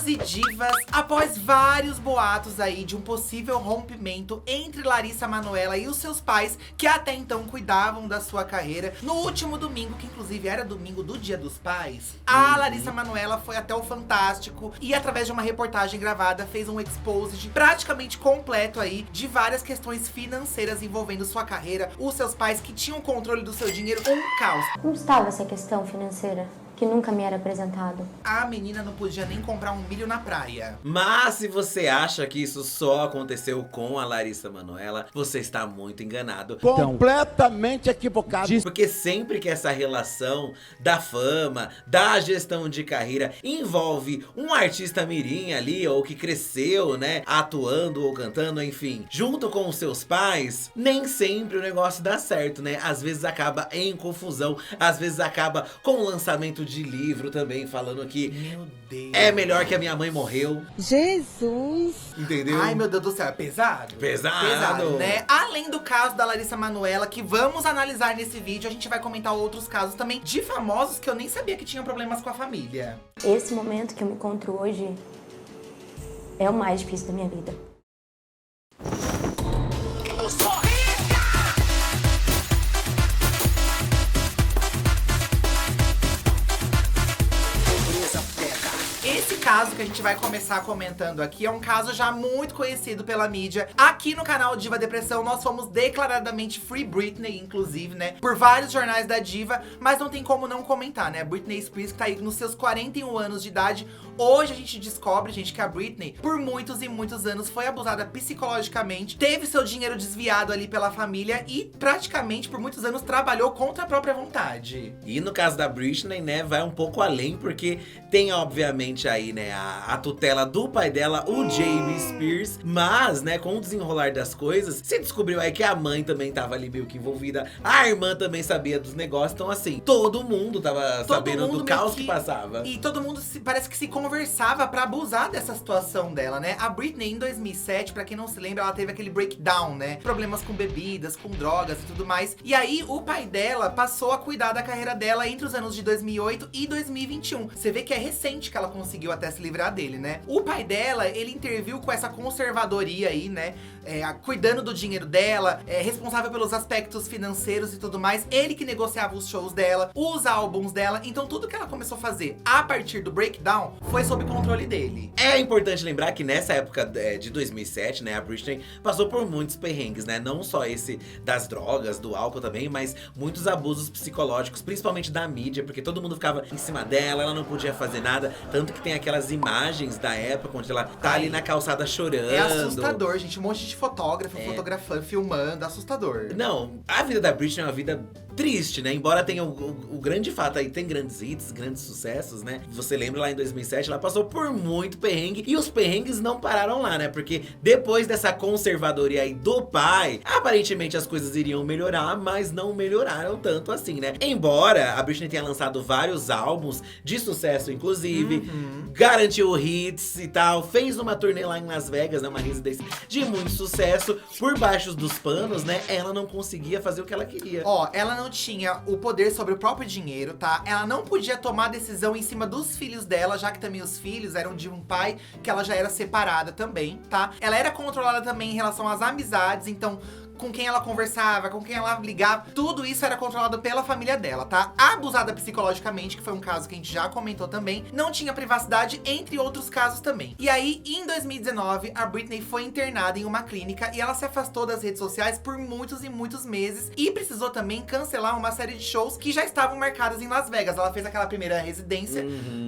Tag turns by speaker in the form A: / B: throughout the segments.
A: Divas e divas, após vários boatos aí de um possível rompimento entre Larissa Manoela e os seus pais, que até então cuidavam da sua carreira, no último domingo, que inclusive era domingo do Dia dos Pais, a Larissa Manoela foi até o Fantástico e, através de uma reportagem gravada, fez um exposed praticamente completo aí de várias questões financeiras envolvendo sua carreira, os seus pais que tinham controle do seu dinheiro, um caos.
B: Como estava essa questão financeira? Que nunca me era apresentado.
A: A menina não podia nem comprar um milho na praia.
C: Mas se você acha que isso só aconteceu com a Larissa Manoela, você está muito enganado.
D: Completamente equivocado.
C: Porque sempre que essa relação da fama, da gestão de carreira envolve um artista mirim ali, ou que cresceu, né, atuando ou cantando, enfim, junto com os seus pais, nem sempre o negócio dá certo, né? Às vezes acaba em confusão, às vezes acaba com o lançamento de livro também, falando que
A: Meu Deus.
C: é melhor que a minha mãe morreu.
E: Jesus!
C: Entendeu?
A: Ai, meu Deus do céu, é pesado?
C: Pesado.
A: Né? Além do caso da Larissa Manoela, que vamos analisar nesse vídeo, a gente vai comentar outros casos também de famosos que eu nem sabia que tinham problemas com a família.
B: Esse momento que eu me encontro hoje é o mais difícil da minha vida.
A: Esse caso que a gente vai começar comentando aqui é um caso já muito conhecido pela mídia. Aqui no canal Diva Depressão nós fomos declaradamente Free Britney, inclusive, né? Por vários jornais da diva, mas não tem como não comentar, né? Britney Spears, que tá aí nos seus 41 anos de idade. Hoje a gente descobre, gente, que a Britney, por muitos e muitos anos, foi abusada psicologicamente, teve seu dinheiro desviado ali pela família e praticamente por muitos anos trabalhou contra a própria vontade.
C: E no caso da Britney, né, vai um pouco além, porque tem obviamente aí, né, a tutela do pai dela, o Jamie Spears. Mas, né, com o desenrolar das coisas, se descobriu aí que a mãe também tava ali meio que envolvida, a irmã também sabia dos negócios. Então assim, todo mundo tava sabendo do caos que passava.
A: E todo mundo parece que se conversava pra abusar dessa situação dela, né? A Britney, em 2007, pra quem não se lembra, ela teve aquele breakdown, né? Problemas com bebidas, com drogas e tudo mais. E aí, o pai dela passou a cuidar da carreira dela entre os anos de 2008 e 2021. Você vê que é recente que ela conseguiu até se livrar dele, né? O pai dela, ele interviu com essa conservadoria aí, né? Cuidando do dinheiro dela, responsável pelos aspectos financeiros e tudo mais. Ele que negociava os shows dela, os álbuns dela. Então tudo que ela começou a fazer a partir do breakdown foi sob controle dele.
C: É importante lembrar que nessa época de 2007, né, a Britney passou por muitos perrengues, né? Não só esse das drogas, do álcool também, mas muitos abusos psicológicos, principalmente da mídia, porque todo mundo ficava em cima dela, ela não podia fazer nada. Tanto que tem aquelas imagens da época onde ela tá ali na calçada chorando.
A: É assustador, gente. Um monte de fotógrafo, fotografando, filmando, assustador.
C: Não, a vida da Britney é uma vida triste, né? Embora tenha o grande fato aí, tem grandes hits, grandes sucessos, né? Você lembra lá em 2007, ela passou por muito perrengue. E os perrengues não pararam lá, né? Porque depois dessa conservadoria aí do pai, aparentemente as coisas iriam melhorar, mas não melhoraram tanto assim, né? Embora a Britney tenha lançado vários álbuns de sucesso, inclusive, garantiu hits e tal, fez uma turnê lá em Las Vegas, né? Uma residência de muito sucesso. Por baixo dos panos, né? Ela não conseguia fazer o que ela queria.
A: Ó, ela não tinha o poder sobre o próprio dinheiro, tá? Ela não podia tomar decisão em cima dos filhos dela, já que também os filhos eram de um pai que ela já era separada também, tá? Ela era controlada também em relação às amizades, então com quem ela conversava, com quem ela ligava, tudo isso era controlado pela família dela, tá? Abusada psicologicamente, que foi um caso que a gente já comentou também, não tinha privacidade, entre outros casos também. E aí, em 2019, a Britney foi internada em uma clínica e ela se afastou das redes sociais por muitos e muitos meses e precisou também cancelar uma série de shows que já estavam marcados em Las Vegas. Ela fez aquela primeira residência,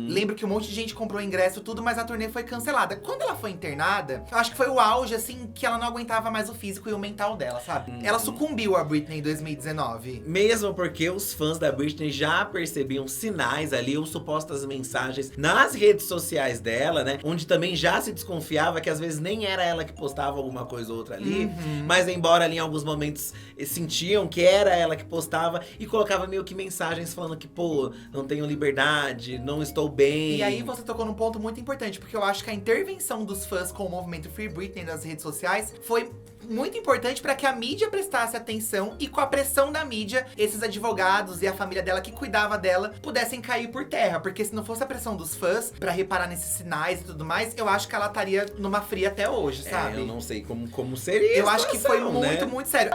A: lembro que um monte de gente comprou ingresso e tudo, mas a turnê foi cancelada. Quando ela foi internada, eu acho que foi o auge, assim, que ela não aguentava mais o físico e o mental dela, sabe? Ela sucumbiu a Britney em 2019.
C: Mesmo porque os fãs da Britney já percebiam sinais ali, ou supostas mensagens nas redes sociais dela, né? Onde também já se desconfiava que às vezes nem era ela que postava alguma coisa ou outra ali. Mas embora ali em alguns momentos sentiam que era ela que postava e colocava meio que mensagens falando que, pô, não tenho liberdade, não estou bem.
A: E aí você tocou num ponto muito importante, porque eu acho que a intervenção dos fãs com o movimento Free Britney nas redes sociais foi muito importante para que a mídia prestasse atenção e com a pressão da mídia, esses advogados e a família dela que cuidava dela pudessem cair por terra. Porque se não fosse a pressão dos fãs pra reparar nesses sinais e tudo mais, eu acho que ela estaria numa fria até hoje, sabe?
C: Eu não sei como seria.
A: Eu acho que foi
C: situação,
A: muito,
C: né?
A: muito sério.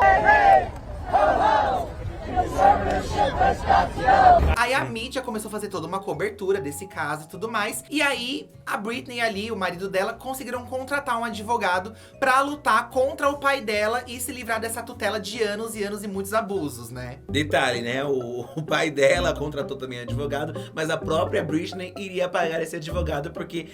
A: Aí a mídia começou a fazer toda uma cobertura desse caso e tudo mais. E aí, a Britney ali, o marido dela, conseguiram contratar um advogado pra lutar contra o pai dela e se livrar dessa tutela de anos e anos e muitos abusos, né?
C: Detalhe, né? O pai dela contratou também advogado, mas a própria Britney iria pagar esse advogado porque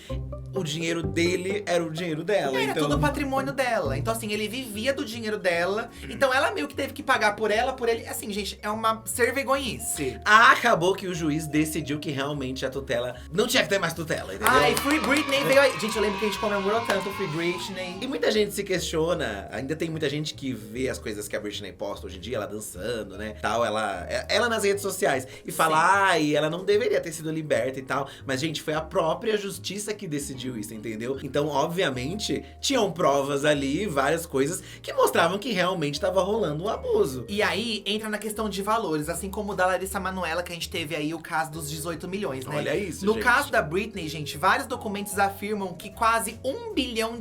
C: o dinheiro dele era o dinheiro dela.
A: Era
C: então
A: tudo o patrimônio dela. Então, assim, ele vivia do dinheiro dela. Então, ela meio que teve que pagar por ela, por ele. Assim, gente, é uma servergonhice.
C: acabou que o juiz decidiu que realmente a tutela não tinha que ter mais tutela, entendeu?
A: Ai, Free Britney veio aí. Gente, eu lembro que a gente comemorou tanto o Free Britney.
C: E muita gente se questiona, ainda tem muita gente que vê as coisas que a Britney posta hoje em dia, ela dançando, né, tal, ela nas redes sociais, e fala, ai, ela não deveria ter sido liberta e tal. Mas, gente, foi a própria justiça que decidiu isso, entendeu? Então, obviamente, tinham provas ali, várias coisas que mostravam que realmente tava rolando um abuso.
A: E aí, entra na questão de valores, assim como o da Larissa Manoela, que a gente teve aí o caso dos 18 milhões, né?
C: Olha isso,
A: No
C: gente.
A: caso da Britney, gente, vários documentos afirmam que quase $1 bilhão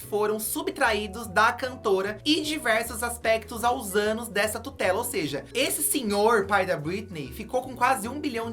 A: foram subtraídos da cantora e diversos aspectos aos anos dessa tutela. Ou seja, esse senhor, pai da Britney, ficou com quase $1 bilhão.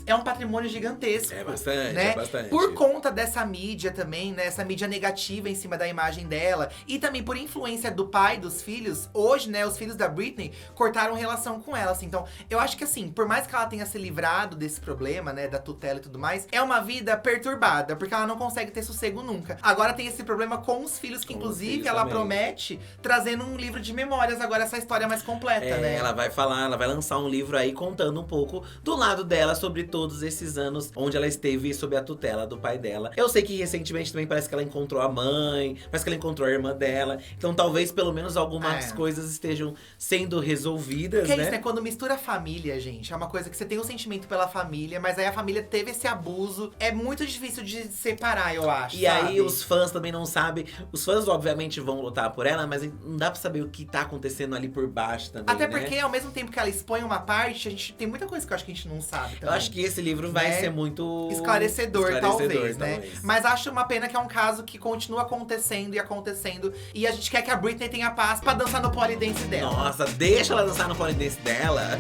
A: É um patrimônio gigantesco.
C: É bastante,
A: né?
C: é bastante.
A: Por conta dessa mídia também, né? Essa mídia negativa em cima da imagem dela. E também por influência do pai dos filhos. Hoje, né, os filhos da Britney cortaram relação com ela, assim. Então, eu acho que assim, por mais que ela tenha se livrado desse problema, né, da tutela e tudo mais, é uma vida perturbada, porque ela não consegue ter sossego nunca. Agora tem esse problema com os filhos, que
C: Com os
A: inclusive
C: filhos
A: ela
C: também.
A: promete trazendo um livro de memórias, agora essa história mais completa, né?
C: Ela vai falar, ela vai lançar um livro aí contando um pouco do lado dela sobre todos esses anos onde ela esteve sob a tutela do pai dela. Eu sei que recentemente também parece que ela encontrou a mãe, parece que ela encontrou a irmã dela. Então talvez pelo menos algumas coisas estejam sendo resolvidas,
A: Porque é
C: né?
A: isso, né? Quando mistura a família, gente, é uma coisa que você tem um sentimento pela família, mas aí a família teve esse abuso. É muito difícil de separar, eu acho.
C: E aí os fãs também não sabem. Os fãs, obviamente, vão lutar por ela, mas não dá pra saber o que tá acontecendo ali por baixo também.
A: Até
C: né?
A: porque, ao mesmo tempo que ela expõe uma parte, a gente tem muita coisa que eu acho que a gente não sabe também.
C: Eu acho que esse livro vai
A: Né?
C: ser muito
A: Esclarecedor, talvez, né?
C: talvez.
A: Mas acho uma pena que é um caso que continua acontecendo e acontecendo. E a gente quer que a Britney tenha paz pra dançar no polidense dela.
C: Nossa, deixa ela dançar no polidense dela.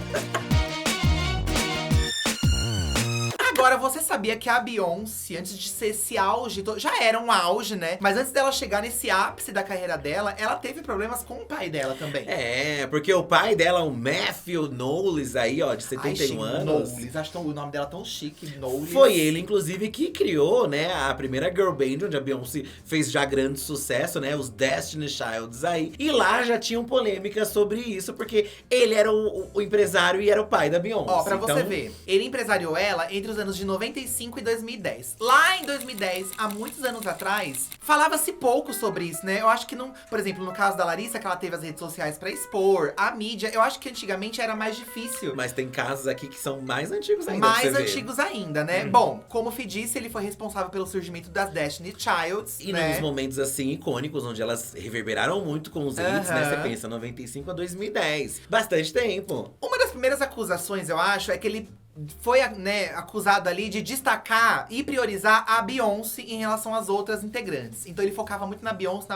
A: Agora, você sabia que a Beyoncé, antes de ser esse auge, já era um auge, né? Mas antes dela chegar nesse ápice da carreira dela, ela teve problemas com o pai dela também.
C: É, porque o pai dela, o Matthew Knowles aí, ó, de 71 anos.
A: Knowles, acho o nome dela tão chique, Knowles.
C: Foi ele, inclusive, que criou, né, a primeira girl band, onde a Beyoncé fez já grande sucesso, né, os Destiny Childs aí. E lá já tinham polêmicas sobre isso, porque ele era o empresário e era o pai da Beyoncé.
A: Ó, pra você
C: Então,
A: ver, ele empresariou ela entre os anos de 95 e 2010. Lá em 2010, há muitos anos atrás, falava-se pouco sobre isso, né? Eu acho que não… Por exemplo, no caso da Larissa, que ela teve as redes sociais pra expor, a mídia, eu acho que antigamente era mais difícil.
C: Mas tem casos aqui que são mais antigos ainda.
A: Mais
C: pra você ver.
A: antigos ainda, né? Bom, como o Fih disse, ele foi responsável pelo surgimento das Destiny Childs,
C: E
A: né?
C: nos momentos assim icônicos, onde elas reverberaram muito com os hits, né? Você pensa 95 a 2010. Bastante tempo.
A: Uma das primeiras acusações, eu acho, é que ele foi, né, acusado ali de destacar e priorizar a Beyoncé em relação às outras integrantes. Então ele focava muito na Beyoncé,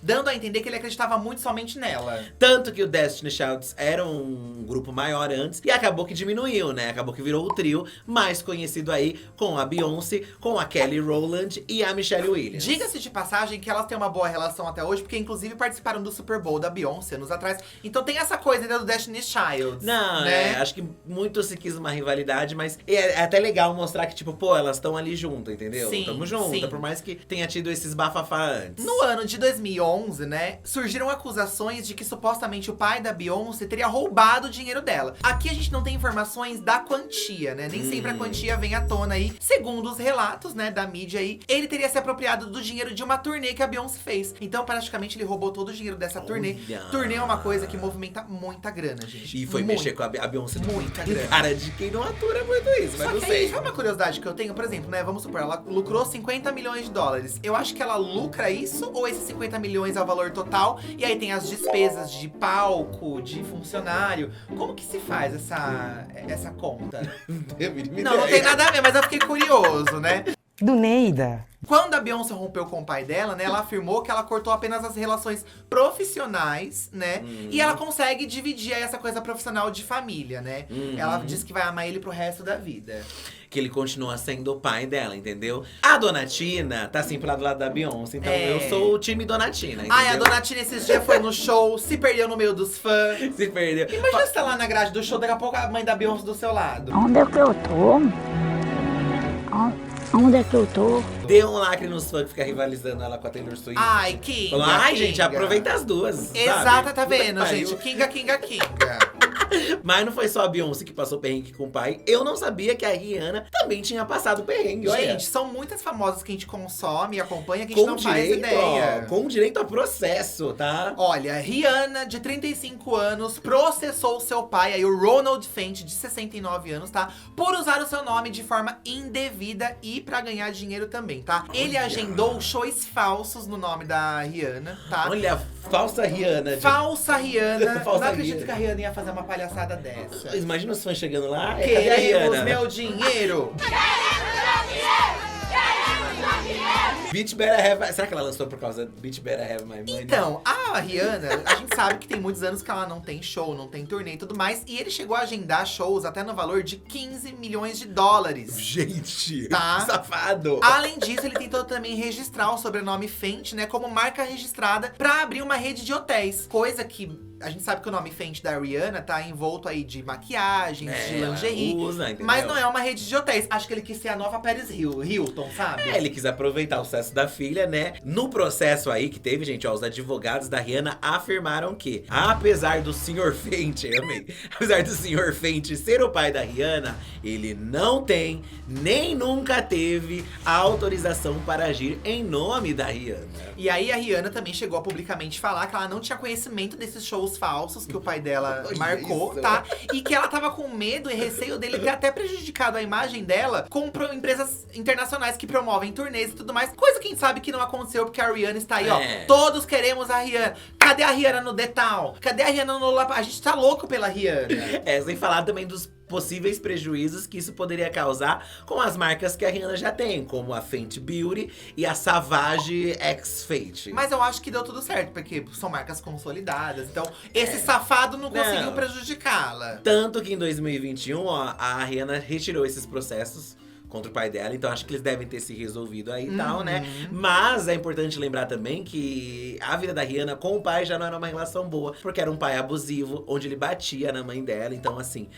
A: dando a entender que ele acreditava muito somente nela.
C: Tanto que o Destiny Childs era um grupo maior antes e acabou que diminuiu, né? Acabou que virou o trio mais conhecido aí com a Beyoncé, com a Kelly Rowland e a Michelle Williams.
A: Diga-se de passagem que elas têm uma boa relação até hoje, porque inclusive participaram do Super Bowl da Beyoncé anos atrás. Então tem essa coisa ainda do Destiny Childs.
C: Não,
A: né?
C: acho que muito se quis uma rivalidade, mas é até legal mostrar que, tipo, pô, elas estão ali junto, entendeu?
A: Sim,
C: Tamo junto,
A: sim.
C: por mais que tenha tido esses bafafá antes.
A: No ano de 2011, né, surgiram acusações de que supostamente o pai da Beyoncé teria roubado o dinheiro dela. Aqui a gente não tem informações da quantia, né? Nem sempre a quantia vem à tona aí. Segundo os relatos, né, da mídia aí, ele teria se apropriado do dinheiro de uma turnê que a Beyoncé fez. Então, praticamente, ele roubou todo o dinheiro dessa turnê.
C: Olha.
A: Turnê é uma coisa que movimenta muita grana, gente.
C: E foi
A: Muito.
C: mexer com a Beyoncé
A: Muita
C: tem
A: grana.
C: cara de quem não atura muito isso, mas
A: Só
C: não
A: que
C: sei.
A: aí, sabe uma curiosidade que eu tenho? Por exemplo, né? Vamos supor, ela lucrou 50 milhões de dólares. Eu acho que ela lucra isso, ou esses 50 milhões é o valor total? E aí tem as despesas de palco, de funcionário. Como que se faz essa conta? Não tem nada a ver, mas eu fiquei curioso, né?
E: Do Neida.
A: Quando a Beyoncé rompeu com o pai dela, né? Ela afirmou que ela cortou apenas as relações profissionais, né? E ela consegue dividir aí essa coisa profissional de família, né? Ela diz que vai amar ele pro resto da vida.
C: Que ele continua sendo o pai dela, entendeu? A Dona Tina tá sempre lá do lado da Beyoncé, então eu sou o time Dona Tina, entendeu?
A: Ai, a Dona Tina esses dias foi no show, se perdeu no meio dos fãs.
C: Se perdeu.
A: Imagina você tá lá na grade do show, daqui a pouco a mãe da Beyoncé do seu lado.
F: Onde é que eu tô? Onde é que eu tô?
C: Deu um lacre nos fãs que fica rivalizando ela com a Taylor Swift.
A: Ai, Kinga,
C: Falou, ai,
A: Kinga.
C: gente, aproveita as duas.
A: Exato,
C: sabe?
A: tá vendo,
C: Puta que
A: gente?
C: pariu.
A: Kinga.
C: Mas não foi só a Beyoncé que passou perrengue com o pai. Eu não sabia que a Rihanna também tinha passado perrengue, olha.
A: Gente, são muitas famosas que a gente consome e acompanha que a gente
C: Com
A: não faz
C: direito,
A: ideia.
C: ó, com direito a processo, tá?
A: Olha, Rihanna, de 35 anos, processou seu pai, aí o Ronald Fenty, de 69 anos, tá? Por usar o seu nome de forma indevida e pra ganhar dinheiro também, tá? Ele agendou shows falsos no nome da Rihanna, tá?
C: Olha, falsa Rihanna.
A: Falsa Rihanna.
C: Falsa
A: Não acredito
C: Rihanna.
A: que a Rihanna ia fazer uma palhaçada dessa.
C: Imagina os fãs chegando lá. Cadê a
A: Queremos
C: Rihanna?
A: meu dinheiro!
C: Bitch Better Have... Será que ela lançou por causa do Bitch Better Have My Money?
A: Então, a Rihanna, a gente sabe que tem muitos anos que ela não tem show, não tem turnê e tudo mais. E ele chegou a agendar shows até no valor de 15 milhões de dólares.
C: Gente,
A: Tá.
C: safado.
A: Além disso, ele tentou também registrar o sobrenome Fenty, né, como marca registrada pra abrir uma rede de hotéis. Coisa que a gente sabe que o nome Fenty da Rihanna tá envolto aí de maquiagens, de lingerie.
C: Usa, entendeu?
A: Mas não é uma rede de hotéis. Acho que ele quis ser a nova Paris Hilton, sabe?
C: Ele quis aproveitar o sucesso da filha, né? No processo aí que teve, gente, ó, os advogados da Rihanna afirmaram que, apesar do Sr. Fenty, amei, apesar do Sr. Fenty ser o pai da Rihanna, ele não tem, nem nunca teve a autorização para agir em nome da Rihanna.
A: E aí a Rihanna também chegou a publicamente falar que ela não tinha conhecimento desses shows falsos que o pai dela
C: Olha
A: marcou,
C: isso.
A: tá? E que ela tava com medo e receio dele ter até prejudicado a imagem dela com empresas internacionais que promovem turnês e tudo mais. Coisa que a gente sabe que não aconteceu, porque a Rihanna está aí, ó. Todos queremos a Rihanna. Cadê a Rihanna no The Town? Cadê a Rihanna no Lollapalooza? A gente tá louco pela Rihanna.
C: Sem falar também dos possíveis prejuízos que isso poderia causar com as marcas que a Rihanna já tem, como a Fenty Beauty e a Savage X Fenty.
A: Mas eu acho que deu tudo certo, porque são marcas consolidadas. Então, esse safado não conseguiu prejudicá-la.
C: Tanto que em 2021, ó, a Rihanna retirou esses processos contra o pai dela, então acho que eles devem ter se resolvido aí e tal, né? Mas é importante lembrar também que a vida da Rihanna com o pai já não era uma relação boa, porque era um pai abusivo, onde ele batia na mãe dela, então assim,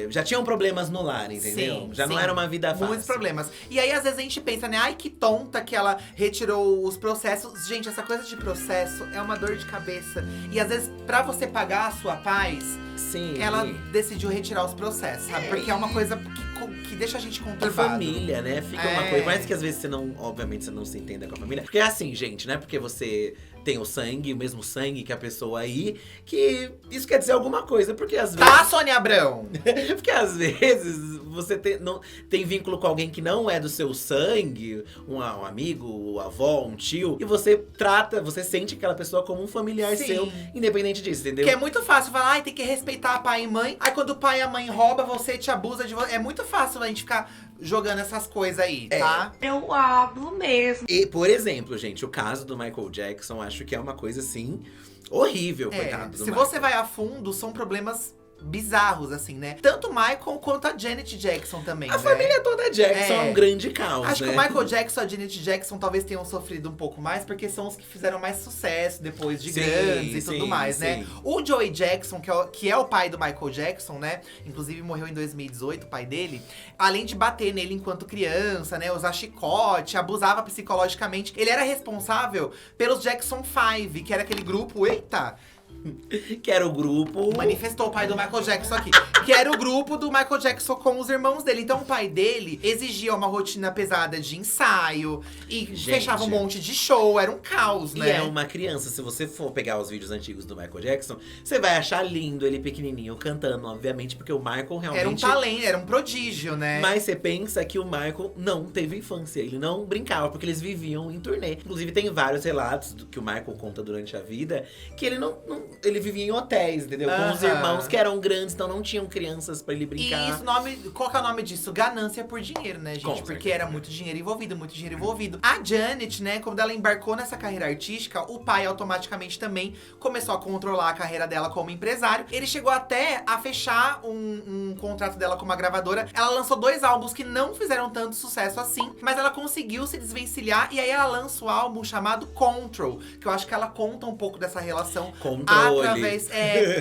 C: já tinham problemas no lar, entendeu?
A: Sim,
C: Já não
A: sim.
C: era uma vida fácil.
A: Muitos problemas. E aí, às vezes, a gente pensa, né? Ai, que tonta que ela retirou os processos. Gente, essa coisa de processo é uma dor de cabeça. E às vezes, pra você pagar a sua paz,
C: Sim.
A: ela decidiu retirar os processos, sabe? Porque é uma coisa que deixa a gente
C: A
A: conturbado.
C: família, né? Fica uma coisa. Por mais que às vezes você não, obviamente, você não se entenda com a família. Porque é assim, gente, não é porque você tem o sangue, o mesmo sangue que a pessoa aí, que isso quer dizer alguma coisa. Porque às vezes.
A: Tá, Sônia Abrão?
C: Porque às vezes você tem vínculo com alguém que não é do seu sangue, um amigo, um avó, um tio, e você sente aquela pessoa como um familiar
A: Sim.
C: seu, independente disso, entendeu?
A: Que é muito fácil falar, ai, tem que respeitar pai e mãe. Aí quando o pai e a mãe roubam, você te abusa de você. É muito fácil a gente ficar jogando essas coisas aí, tá?
G: Eu hablo mesmo.
C: E, por exemplo, gente, o caso do Michael Jackson, acho que é uma coisa, assim, horrível, coitado do
A: Se
C: Michael.
A: você vai a fundo, são problemas bizarros, assim, né? Tanto o Michael quanto a Janet Jackson também,
C: A
A: né?
C: família toda Jackson é um grande caos,
A: Acho
C: né?
A: que o Michael Jackson e a Janet Jackson talvez tenham sofrido um pouco mais, porque são os que fizeram mais sucesso depois de
C: Sim,
A: grandes e tudo
C: sim,
A: mais, né?
C: sim.
A: O Joey Jackson, que é o pai do Michael Jackson, né? Inclusive morreu em 2018, o pai dele. Além de bater nele enquanto criança, né? Usar chicote, abusava psicologicamente. Ele era responsável pelos Jackson 5, que era aquele grupo,
C: Que era o grupo…
A: Manifestou o pai do Michael Jackson aqui. Que era o grupo do Michael Jackson com os irmãos dele. Então o pai dele exigia uma rotina pesada de ensaio. E fechava um monte de show, era um caos, né?
C: E é uma criança, se você for pegar os vídeos antigos do Michael Jackson, você vai achar lindo ele pequenininho cantando, obviamente, porque o Michael realmente…
A: Era um talento, era um prodígio, né?
C: Mas você pensa que o Michael não teve infância, ele não brincava, porque eles viviam em turnê. Inclusive tem vários relatos do que o Michael conta durante a vida, que ele ele vivia em hotéis, entendeu? Com os irmãos que eram grandes, então não tinham crianças pra ele brincar.
A: E isso, qual que é o nome disso? Ganância por dinheiro, né, gente?
C: Com
A: Porque
C: certeza.
A: era muito dinheiro envolvido. A Janet, né, quando ela embarcou nessa carreira artística, o pai automaticamente também começou a controlar a carreira dela como empresário. Ele chegou até a fechar um contrato dela com uma gravadora. Ela lançou 2 álbuns que não fizeram tanto sucesso assim, mas ela conseguiu se desvencilhar. E aí ela lança o álbum chamado Control, que eu acho que ela conta um pouco dessa relação.
C: Controle.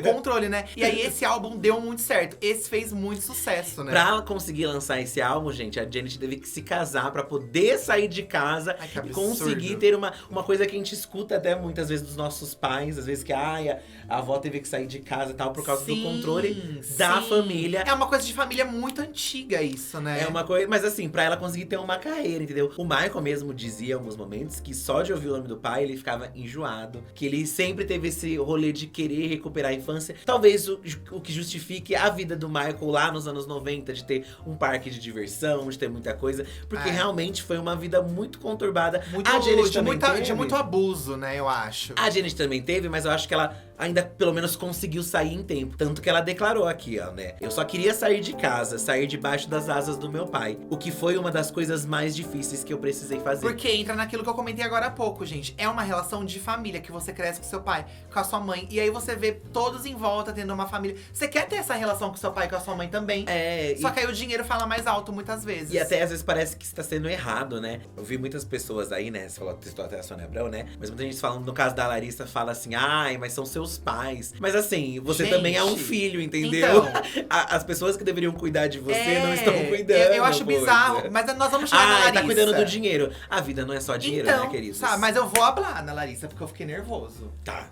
A: Controle, né? E aí esse álbum deu muito certo. Esse fez muito sucesso, né?
C: Pra ela conseguir lançar esse álbum, gente, a Janet teve que se casar pra poder sair de casa.
A: Ai, que
C: e
A: absurdo.
C: conseguir ter uma coisa que a gente escuta até muitas vezes dos nossos pais. Às vezes que, a avó teve que sair de casa e tal, por causa do controle da família.
A: É uma coisa de família muito antiga isso, né?
C: É uma coisa, mas assim, pra ela conseguir ter uma carreira, entendeu? O Michael mesmo dizia em alguns momentos que só de ouvir o nome do pai, ele ficava enjoado. Que ele sempre teve esse rolê de querer recuperar a infância. Talvez o que justifique a vida do Michael lá nos anos 90, de ter um parque de diversão, de ter muita coisa. Porque realmente foi uma vida muito conturbada. A Janet também teve.
A: De muito abuso, né, eu acho.
C: A Janet também teve, mas eu acho que ela ainda pelo menos conseguiu sair em tempo. Tanto que ela declarou aqui, ó, né? Eu só queria sair de casa, sair debaixo das asas do meu pai. O que foi uma das coisas mais difíceis que eu precisei fazer.
A: Porque entra naquilo que eu comentei agora há pouco, gente. É uma relação de família, que você cresce com seu pai, com a sua mãe. E aí você vê todos em volta tendo uma família. Você quer ter essa relação com seu pai e com a sua mãe também. Só que aí o dinheiro fala mais alto muitas vezes.
C: E até às vezes parece que está sendo errado, né? Eu vi muitas pessoas aí, né? Você falou que testou até a Sônia Abrão, né? Mas muita gente falando, no caso da Larissa, fala assim, mas são seus pais. Mas assim, você também é um filho, entendeu?
A: Então,
C: As pessoas que deveriam cuidar de você não estão cuidando.
A: Eu acho bizarro, mas nós vamos chegar na Larissa.
C: Tá cuidando do dinheiro. A vida não é só dinheiro,
A: então,
C: né, queridos?
A: Sabe, mas eu vou falar na Larissa, porque eu fiquei nervoso.
C: Tá.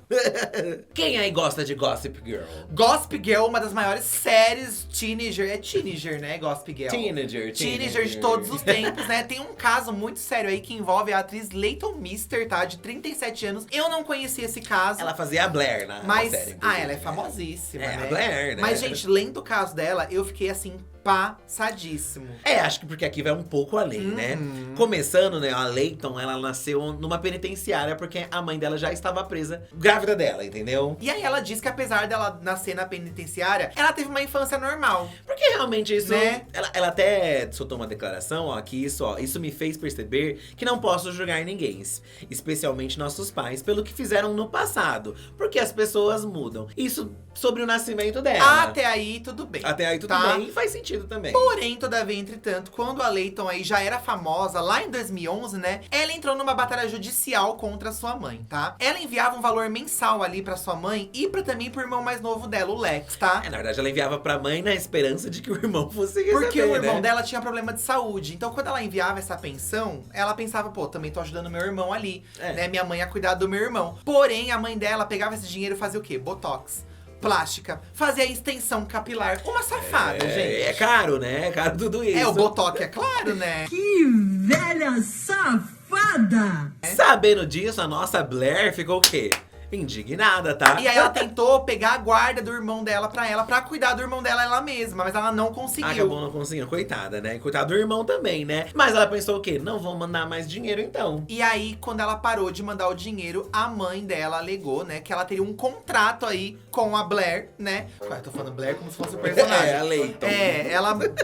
C: Quem aí gosta de Gossip Girl?
A: Gossip Girl, uma das maiores séries teenager. É teenager, né? Gossip Girl. Teenager de todos os tempos, né? Tem um caso muito sério aí que envolve a atriz Leighton Mister, tá? De 37 anos. Eu não conhecia esse caso.
C: Ela fazia a Blair na série.
A: Ela é famosíssima, né?
C: A Blair, né?
A: Mas, gente, lendo o caso dela, eu fiquei assim, passadíssimo.
C: Acho que porque aqui vai um pouco além, né? Começando, né, a Leighton, ela nasceu numa penitenciária porque a mãe dela já estava presa, grávida dela, entendeu?
A: E aí ela diz que apesar dela nascer na penitenciária, ela teve uma infância normal.
C: Porque realmente isso,
A: né?
C: Ela até soltou uma declaração, ó, que isso me fez perceber que não posso julgar ninguém, especialmente nossos pais, pelo que fizeram no passado, porque as pessoas mudam. Isso sobre o nascimento dela.
A: Até aí, tudo bem.
C: Até aí tudo bem, e faz sentido também.
A: Porém, todavia, entretanto, quando a Leighton aí já era famosa, lá em 2011, né? Ela entrou numa batalha judicial contra sua mãe, tá? Ela enviava um valor mensal ali pra sua mãe e também pro irmão mais novo dela, o Lex, tá?
C: Na verdade, ela enviava pra mãe na esperança de que o irmão fosse receber,
A: porque o irmão
C: né?
A: dela tinha problema de saúde. Então, quando ela enviava essa pensão, ela pensava, pô, também tô ajudando meu irmão ali, né? Minha mãe a cuidar do meu irmão. Porém, a mãe dela pegava esse dinheiro e fazia o quê? Botox. Plástica, fazer a extensão capilar. Uma safada, gente.
C: É caro, né? É caro tudo isso.
A: O Botox, é claro, né?
E: Que velha safada!
C: Sabendo disso, a nossa Blair ficou o quê? Indignada, tá?
A: E aí ela tentou pegar a guarda do irmão dela pra cuidar do irmão dela ela mesma, mas ela não conseguiu.
C: Acabou não conseguindo, coitada, né? Coitado do irmão também, né? Mas ela pensou o quê? Não vão mandar mais dinheiro então.
A: E aí, quando ela parou de mandar o dinheiro, a mãe dela alegou, né, que ela teria um contrato aí com a Blair, né? Eu tô falando Blair como se fosse o personagem.
C: A Leighton.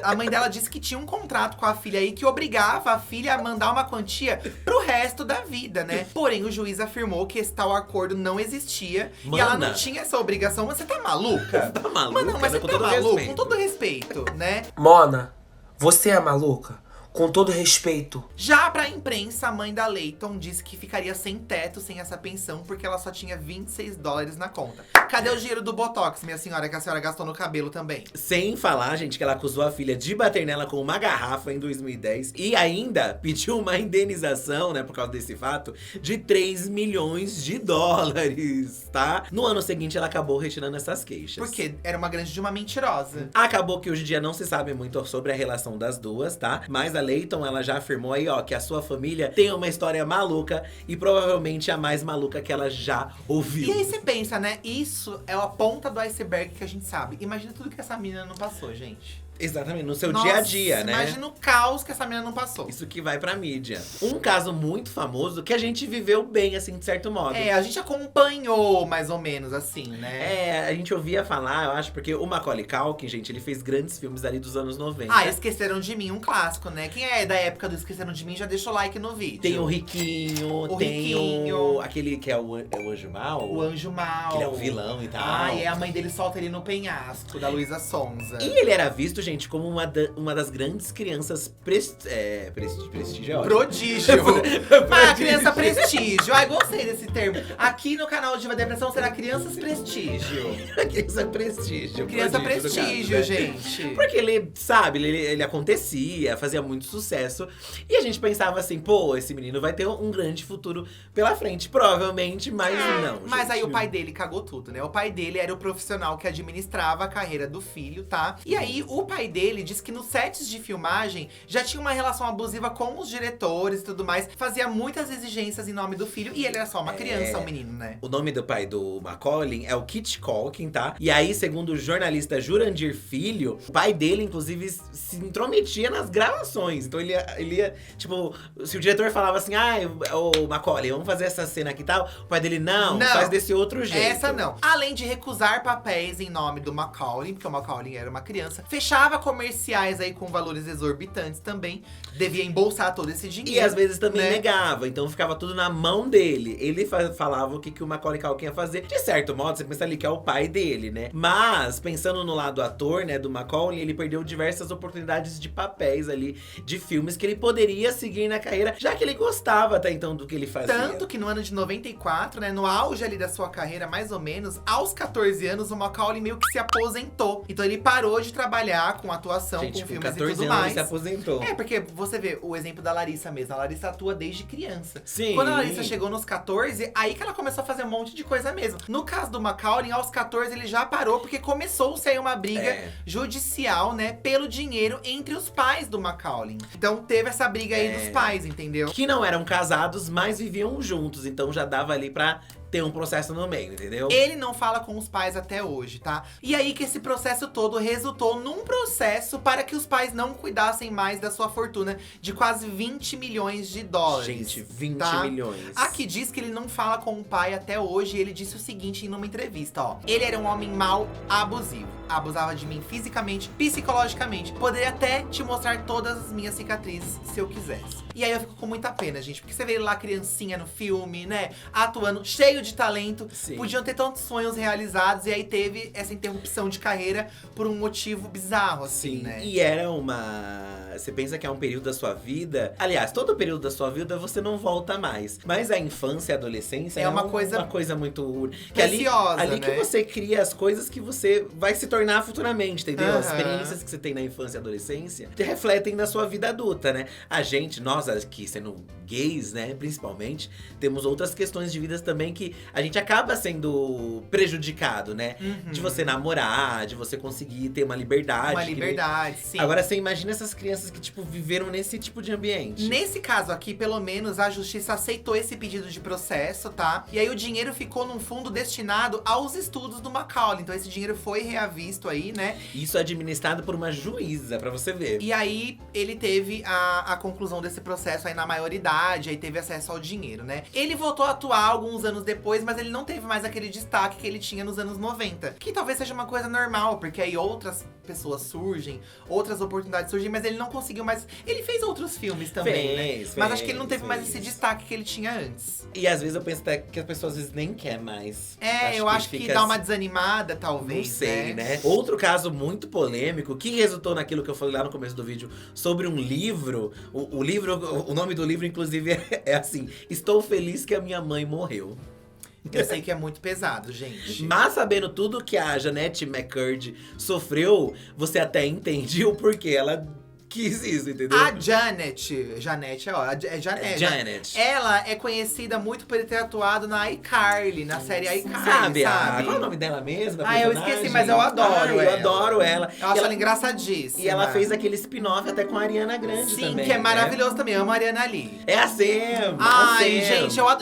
A: A mãe dela disse que tinha um contrato com a filha aí que obrigava a filha a mandar uma quantia pro resto da vida, né? Porém, o juiz afirmou que esse tal acordo não existia. E ela não tinha essa obrigação. Mas você tá maluca?
C: Tá maluca?
A: Mas não, mas você
C: com
A: tá
C: todo
A: maluco?
C: respeito.
A: Com todo respeito, né?
H: Mona, você é maluca? Com todo respeito.
A: Já pra imprensa, a mãe da Layton disse que ficaria sem teto, sem essa pensão, porque ela só tinha $26 na conta. Cadê o dinheiro do Botox, minha senhora, que a senhora gastou no cabelo também?
C: Sem falar, gente, que ela acusou a filha de bater nela com uma garrafa em 2010 e ainda pediu uma indenização, né, por causa desse fato, de $3 milhões, tá? No ano seguinte, ela acabou retirando essas queixas.
A: Porque era uma grande de uma mentirosa.
C: Acabou que hoje em dia não se sabe muito sobre a relação das duas, tá? Mas a Layton, ela já afirmou aí, ó, que a sua família tem uma história maluca e provavelmente a mais maluca que ela já ouviu.
A: E aí você pensa, né? Isso é a ponta do iceberg que a gente sabe. Imagina tudo que essa menina não passou, gente.
C: Exatamente, no seu
A: Nossa,
C: dia a dia, né?
A: Imagina o caos que essa menina não passou.
C: Isso que vai pra mídia. Um caso muito famoso que a gente viveu bem, assim, de certo modo.
A: É, a gente acompanhou mais ou menos assim, né?
C: É, a gente ouvia falar, eu acho, porque o Macaulay Culkin, gente, ele fez grandes filmes ali dos anos 90.
A: Ah, Esqueceram de Mim, um clássico, né? Quem é da época do Esqueceram de Mim já deixa o like no vídeo.
C: Tem o Riquinho, aquele que é o Anjo Mal.
A: O Anjo Mal.
C: Que ele é o vilão e tal.
A: Ah, e a mãe dele solta ele no penhasco, da Luísa Sonza.
C: E ele era visto, gente, como uma das grandes crianças prestígio.
A: Prodígio. Ah, criança prestígio. Ai, gostei desse termo. Aqui no canal Diva Depressão será crianças prestígio.
C: Criança prestígio.
A: Criança prestígio,
C: caso, né?
A: gente.
C: Porque ele, sabe, ele acontecia, fazia muito sucesso. E a gente pensava assim, pô, esse menino vai ter um grande futuro pela frente. Provavelmente, mas não.
A: Mas
C: gente.
A: aí o pai dele cagou tudo, né? O pai dele era o profissional que administrava a carreira do filho, tá? E aí o pai dele disse que nos sets de filmagem já tinha uma relação abusiva com os diretores e tudo mais. Fazia muitas exigências em nome do filho. E ele era só uma criança, um menino, né?
C: O nome do pai do Macaulay é o Kit Culkin, tá? E aí, segundo o jornalista Jurandir Filho, o pai dele, inclusive, se intrometia nas gravações. Então ele ia, tipo, se o diretor falava assim, ô Macaulay, vamos fazer essa cena aqui e tal, o pai dele, não, faz desse outro jeito.
A: Essa não. Além de recusar papéis em nome do Macaulay, porque o Macaulay era uma criança, fechava comerciais aí com valores exorbitantes também, devia embolsar todo esse dinheiro.
C: E às vezes também
A: né?
C: negava, então ficava tudo na mão dele. Ele falava o que o Macaulay Culkin ia fazer. De certo modo, você pensa ali que é o pai dele, né? Mas, pensando no lado ator, né, do Macaulay, ele perdeu diversas oportunidades de papéis ali, de filmes que ele poderia seguir na carreira, já que ele gostava até então do que ele fazia.
A: Tanto que no ano de 94, né, no auge ali da sua carreira, mais ou menos, aos 14 anos, o Macaulay meio que se aposentou. Então ele parou de trabalhar com atuação,
C: Gente,
A: com
C: com
A: filmes
C: 14
A: e tudo
C: anos
A: mais.
C: ele se aposentou.
A: É, porque você vê o exemplo da Larissa mesmo. A Larissa atua desde criança.
C: Sim.
A: Quando a Larissa chegou nos 14, aí que ela começou a fazer um monte de coisa mesmo. No caso do Macaulay, aos 14 ele já parou, porque começou-se aí uma briga judicial, né, pelo dinheiro entre os pais do Macaulay. Então teve essa briga aí dos pais, entendeu?
C: Que não eram casados, mas viviam juntos. Então já dava ali pra ter um processo no meio, entendeu?
A: Ele não fala com os pais até hoje, tá? E aí que esse processo todo resultou num processo para que os pais não cuidassem mais da sua fortuna de quase $20 milhões.
C: Gente, 20
A: tá?
C: milhões.
A: Aqui diz que ele não fala com o pai até hoje. E ele disse o seguinte em uma entrevista, ó. Ele era um homem mau, abusivo. Abusava de mim fisicamente, psicologicamente. Poderia até te mostrar todas as minhas cicatrizes, se eu quisesse. E aí eu fico com muita pena, gente. Porque você vê ele lá, criancinha no filme, né? Atuando, cheio de talento.
C: Sim.
A: Podiam ter tantos sonhos realizados. E aí teve essa interrupção de carreira por um motivo bizarro, assim,
C: Sim,
A: né?
C: e era uma... Você pensa que é um período da sua vida... Aliás, todo período da sua vida você não volta mais. Mas a infância e a adolescência
A: É uma coisa
C: muito...
A: preciosa,
C: ali
A: né?
C: que você cria as coisas que você vai se tornar futuramente, entendeu? As
A: Aham.
C: experiências que você tem na infância e adolescência te refletem na sua vida adulta, né? A gente, nós aqui sendo gays, né, principalmente, temos outras questões de vida também que a gente acaba sendo prejudicado, né? De você namorar, de você conseguir ter uma liberdade.
A: Uma
C: que nem-
A: liberdade, sim.
C: Agora, você imagina essas crianças que, tipo, viveram nesse tipo de ambiente.
A: Nesse caso aqui, pelo menos, a justiça aceitou esse pedido de processo, tá? E aí o dinheiro ficou num fundo destinado aos estudos do Macaulay. Então esse dinheiro foi reavisto aí, né?
C: Isso é administrado por uma juíza, pra você ver.
A: E aí ele teve a conclusão desse processo aí na maioridade, aí teve acesso ao dinheiro, né? Ele voltou a atuar alguns anos depois, mas ele não teve mais aquele destaque que ele tinha nos anos 90. Que talvez seja uma coisa normal, porque aí outras pessoas surgem, outras oportunidades surgem, mas ele não conseguiu mais. Ele fez outros filmes também, né? Mas acho que ele não teve mais esse destaque que ele tinha antes.
C: E às vezes eu penso até que as pessoas às vezes nem querem mais.
A: Eu acho que dá uma desanimada, talvez.
C: Não sei, né? Outro caso muito polêmico, que resultou naquilo que eu falei lá no começo do vídeo sobre um livro. O nome do livro, inclusive, é assim: Estou feliz que a minha mãe morreu.
A: Eu sei que é muito pesado, gente.
C: Mas sabendo tudo que a Jennette McCurdy sofreu, você até entende o porquê ela quis isso, entendeu?
A: A Janet, é Janet.
C: Janet.
A: Ela é conhecida muito por ter atuado na iCarly, na série iCarly,
C: Sabe?
A: sabe?
C: Qual é o nome dela mesmo?
A: Eu esqueci, mas eu adoro ela.
C: Eu adoro ela.
A: Eu acho ela engraçadíssima.
C: E ela fez aquele spin-off até com a Ariana Grande também.
A: Sim, que é maravilhoso também. Amo a Ariana Lee.
C: É a Sam.
A: Ai,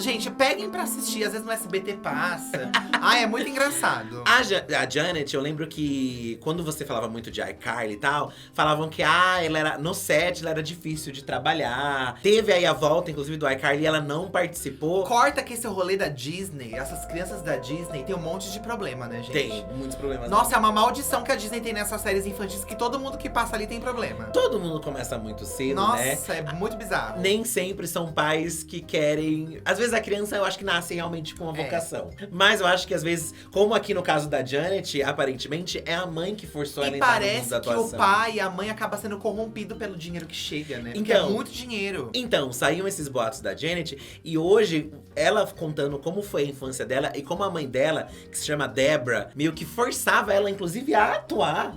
A: gente, peguem pra assistir. Às vezes no SBT passa. Ai, é muito engraçado.
C: A Janet, eu lembro que quando você falava muito de iCarly e tal, falavam que ela era no set, ela era difícil de trabalhar. Teve aí a volta, inclusive, do iCarly, e ela não participou.
A: Corta que esse rolê da Disney, essas crianças da Disney, tem um monte de problema, né, gente?
C: Tem muitos problemas.
A: Nossa, é uma maldição que a Disney tem nessas séries infantis, que todo mundo que passa ali tem problema.
C: Todo mundo começa muito cedo, né?
A: Nossa, é muito bizarro.
C: Nem sempre são pais que querem… Às vezes a criança, eu acho que nasce realmente com uma vocação. Mas eu acho que às vezes, como aqui no caso da Janet, aparentemente, é a mãe que forçou ela a entrar no mundo da atuação.
A: E parece que o pai e a mãe acabam sendo corrompidos pelo dinheiro que chega, né? Porque
C: Então,
A: é muito dinheiro.
C: Então, saíam esses boatos da Janet, e hoje, ela contando como foi a infância dela, e como a mãe dela, que se chama Debra, meio que forçava ela, inclusive, a atuar.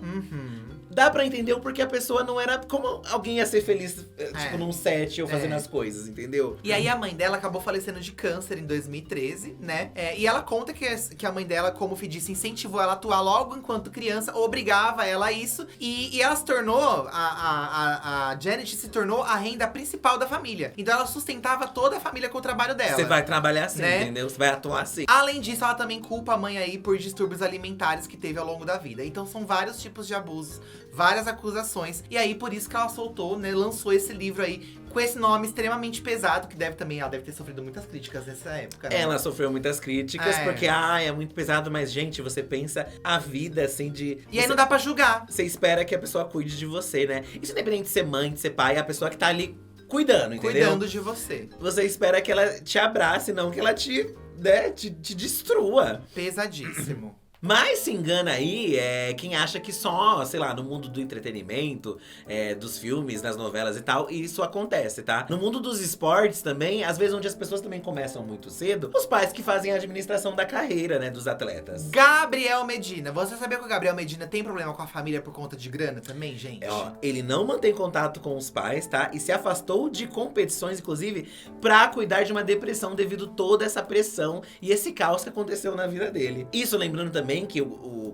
C: Dá pra entender o porquê a pessoa não era… Como alguém ia ser feliz, tipo, num set ou fazendo as coisas, entendeu?
A: E aí a mãe dela acabou falecendo de câncer em 2013, né? E ela conta que a mãe dela, como o Fih disse, incentivou ela a atuar logo enquanto criança, obrigava ela a isso. E ela se tornou, a Janet se tornou a renda principal da família. Então ela sustentava toda a família com o trabalho dela.
C: Você vai trabalhar assim,
A: né?
C: entendeu? Você vai atuar assim.
A: Além disso, ela também culpa a mãe aí por distúrbios alimentares que teve ao longo da vida. Então são vários tipos de abusos, várias acusações. E aí, por isso que ela soltou, né? Lançou esse livro aí, com esse nome extremamente pesado, que ela deve ter sofrido muitas críticas nessa época, né?
C: Ela sofreu muitas críticas, porque, é muito pesado. Mas, gente, você pensa a vida, assim, de…
A: E aí não dá pra julgar.
C: Você espera que a pessoa cuide de você, né? Isso independente de ser mãe, de ser pai, é a pessoa que tá ali cuidando, entendeu?
A: Cuidando de você.
C: Você espera que ela te abrace, não que ela te destrua.
A: Pesadíssimo.
C: Mas se engana aí, quem acha que só, sei lá, no mundo do entretenimento, dos filmes, das novelas e tal, isso acontece, tá? No mundo dos esportes também, às vezes onde as pessoas também começam muito cedo, os pais que fazem a administração da carreira, né, dos atletas.
A: Gabriel Medina. Você sabia que o Gabriel Medina tem problema com a família por conta de grana também, gente?
C: Ele não mantém contato com os pais, tá? E se afastou de competições, inclusive, pra cuidar de uma depressão devido toda essa pressão e esse caos que aconteceu na vida dele. Isso lembrando também que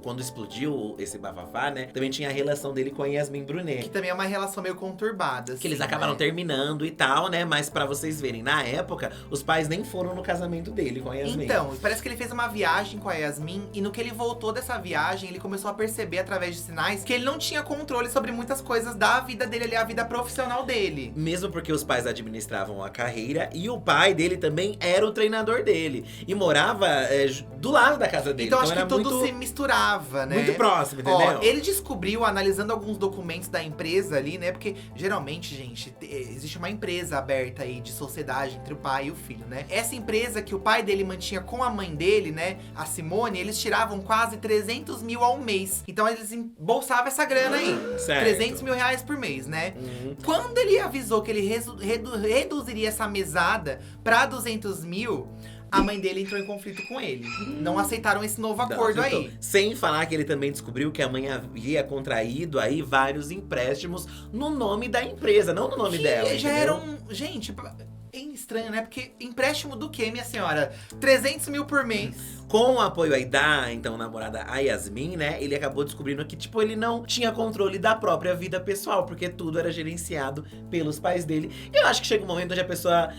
C: quando explodiu esse bafafá, né? Também tinha a relação dele com a Yasmin Brunet.
A: Que também é uma relação meio conturbada, assim,
C: que eles acabaram terminando e tal, né? Mas pra vocês verem, na época, os pais nem foram no casamento dele com a Yasmin.
A: Então, parece que ele fez uma viagem com a Yasmin. E no que ele voltou dessa viagem, ele começou a perceber, através de sinais, que ele não tinha controle sobre muitas coisas da vida dele ali, a vida profissional dele.
C: Mesmo porque os pais administravam a carreira. E o pai dele também era o treinador dele. E morava do lado da casa dele.
A: Então acho que tudo se misturava, né?
C: Muito próximo, entendeu?
A: Ele descobriu, analisando alguns documentos da empresa ali, né? Porque, geralmente, gente, existe uma empresa aberta aí de sociedade entre o pai e o filho, né? Essa empresa que o pai dele mantinha com a mãe dele, né? A Simone, eles tiravam quase 300 mil ao mês. Então eles embolsavam essa grana aí.
C: Certo.
A: 300 mil reais por mês, né? Quando ele avisou que ele reduziria essa mesada pra 200 mil… A mãe dele entrou em conflito com ele. Não aceitaram esse novo acordo aí.
C: Sem falar que ele também descobriu que a mãe havia contraído aí vários empréstimos no nome da empresa, não no nome dela.
A: Já eram… Gente, é estranho, né? Porque empréstimo do quê, minha senhora? 300 mil por mês.
C: Com o apoio aí da, então, namorada a Yasmin, né? Ele acabou descobrindo que, tipo, ele não tinha controle da própria vida pessoal. Porque tudo era gerenciado pelos pais dele. E eu acho que chega um momento onde a pessoa…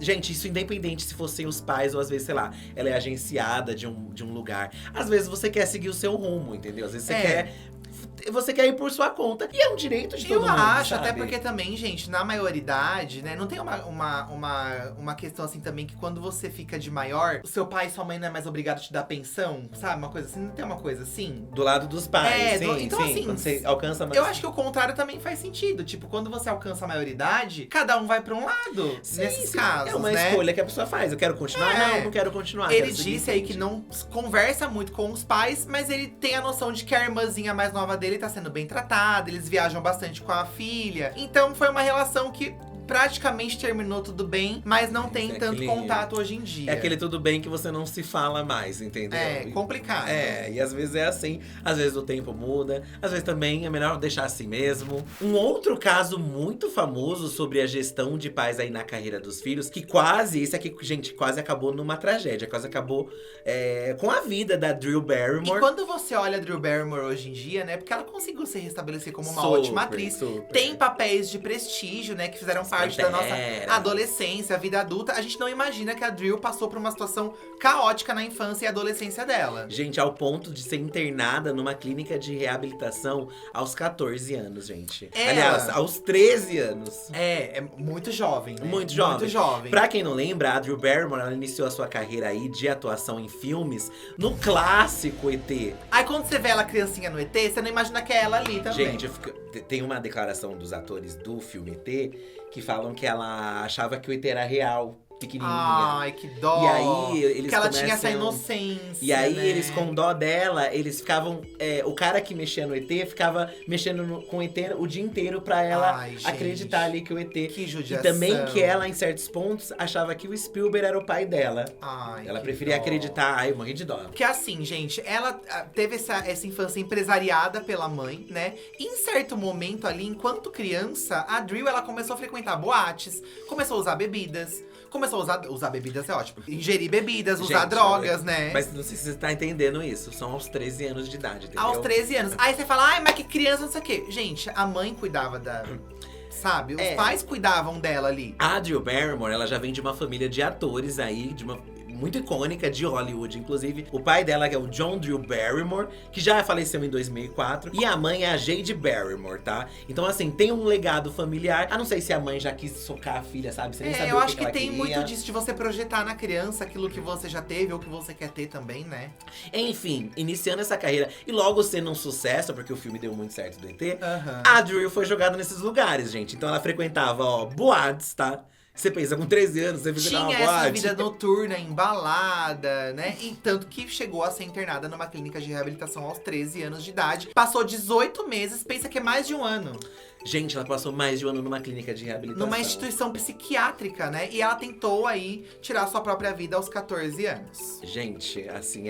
C: Gente, isso independente se fossem os pais ou às vezes, sei lá, ela é agenciada de um lugar. Às vezes você quer seguir o seu rumo, entendeu? Às vezes você quer você quer ir por sua conta. E é um direito de todo
A: Eu
C: mundo,
A: acho,
C: sabe?
A: até porque também, gente, na maioridade, né? Não tem uma questão assim também que quando você fica de maior, o seu pai e sua mãe não é mais obrigado a te dar pensão, sabe? Uma coisa assim, não tem uma coisa assim?
C: Do lado dos pais, sim,
A: então
C: sim.
A: assim,
C: Quando você alcança mais...
A: eu acho que o contrário também faz sentido. Tipo, quando você alcança a maioridade, cada um vai pra um lado,
C: Sim,
A: nesses
C: sim.
A: casos,
C: É uma
A: né?
C: escolha que a pessoa faz. Eu quero continuar?
A: É.
C: Não quero continuar.
A: Ele
C: quero seguir
A: disse
C: em
A: aí
C: frente.
A: que não conversa muito com os pais, mas ele tem a noção de que a irmãzinha mais nova dele tá sendo bem tratada, eles viajam bastante com a filha. Então foi uma relação que praticamente terminou tudo bem, mas não tem
C: É
A: tanto
C: aquele-
A: contato hoje em dia.
C: É aquele tudo bem que você não se fala mais, entendeu?
A: É, complicado.
C: É, e às vezes é assim, às vezes o tempo muda, às vezes também é melhor deixar assim mesmo. Um outro caso muito famoso sobre a gestão de pais aí na carreira dos filhos, que quase, esse aqui, gente, quase acabou numa tragédia, quase acabou com a vida da Drew
A: E
C: Barrymore.
A: quando você olha a Drew Barrymore hoje em dia, né? Porque ela conseguiu se restabelecer como uma
C: Super,
A: ótima atriz.
C: super.
A: Tem papéis de prestígio, né? Que fizeram parte da nossa
C: Pantera.
A: adolescência, vida adulta. A gente não imagina que a Drew passou por uma situação caótica na infância e adolescência dela.
C: Gente, ao ponto de ser internada numa clínica de reabilitação aos 14 anos, gente.
A: Ela-
C: Aliás, aos 13 anos.
A: É muito jovem, né?
C: Muito jovem.
A: Muito jovem.
C: Pra quem não lembra, a Drew Barrymore, ela iniciou a sua carreira aí de atuação em filmes no clássico ET.
A: Aí quando você vê ela criancinha no ET, você não imagina que é ela ali também.
C: Gente, tem uma declaração dos atores do filme ET que falam que ela achava que o ET era real, pequenininha.
A: Ai, que dó.
C: E aí, eles
A: que ela tinha essa
C: começam-
A: inocência,
C: E aí,
A: né?
C: eles com dó dela, eles ficavam… o cara que mexia no ET ficava mexendo com o ET o dia inteiro pra ela
A: Ai, gente.
C: acreditar ali que o ET…
A: Que
C: E
A: judiação.
C: também que ela, em certos pontos, achava que o Spielberg era o pai dela.
A: Ai,
C: Ela
A: que
C: preferia
A: dó.
C: acreditar. Ai, eu morri de dó.
A: Porque assim, gente, ela teve essa infância empresariada pela mãe, né? E em certo momento ali, enquanto criança, a Drew, ela começou a frequentar boates, começou a usar bebidas. Começou a usar bebidas, é ótimo. Ingerir bebidas, usar
C: Gente,
A: drogas, né?
C: Mas não sei se você tá entendendo isso. São aos 13 anos de idade, entendeu?
A: Aos 13 anos. Aí você fala, ai, mas que criança, não sei o quê. Gente, a mãe cuidava da… Sabe? Os pais cuidavam dela ali.
C: A Drew Barrymore, ela já vem de uma família de atores aí, de uma… muito icônica de Hollywood, inclusive. O pai dela é o John Drew Barrymore, que já faleceu em 2004. E a mãe é a Jade Barrymore, tá? Então, assim, tem um legado familiar. Ah, não sei se a mãe já quis socar a filha, sabe? Você nem sabia
A: Eu
C: o
A: acho que
C: ela
A: tem
C: queria.
A: muito disso de você projetar na criança aquilo que você já teve ou que você quer ter também, né?
C: Enfim, iniciando essa carreira e logo sendo um sucesso, porque o filme deu muito certo do ET,
A: Aham.
C: a Drew foi jogada nesses lugares, gente. Então ela frequentava, ó, boates, tá? Você pensa, com 13 anos, você frequentava
A: Tinha
C: uma
A: essa
C: boate.
A: vida noturna, embalada, né? E tanto que chegou a ser internada numa clínica de reabilitação aos 13 anos de idade. Passou 18 meses, pensa que é mais de um ano.
C: Gente, ela passou mais de um ano numa clínica de reabilitação.
A: Numa instituição psiquiátrica, né? E ela tentou aí tirar sua própria vida aos 14 anos.
C: Gente, assim,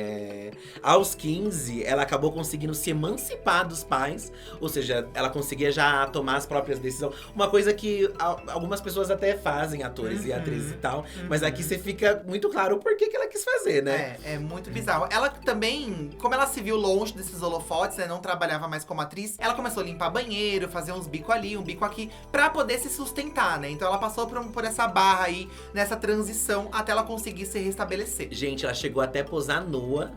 C: aos 15, ela acabou conseguindo se emancipar dos pais. Ou seja, ela conseguia já tomar as próprias decisões. Uma coisa que algumas pessoas até fazem, atores e atrizes e tal. Mas aqui você fica muito claro o porquê que ela quis fazer, né?
A: É muito bizarro. Ela também, como ela se viu longe desses holofotes, né? Não trabalhava mais como atriz. Ela começou a limpar banheiro, fazer uns bico ali, um bico aqui, pra poder se sustentar, né? Então ela passou por essa barra aí, nessa transição, até ela conseguir se restabelecer.
C: Gente, ela chegou até posar nua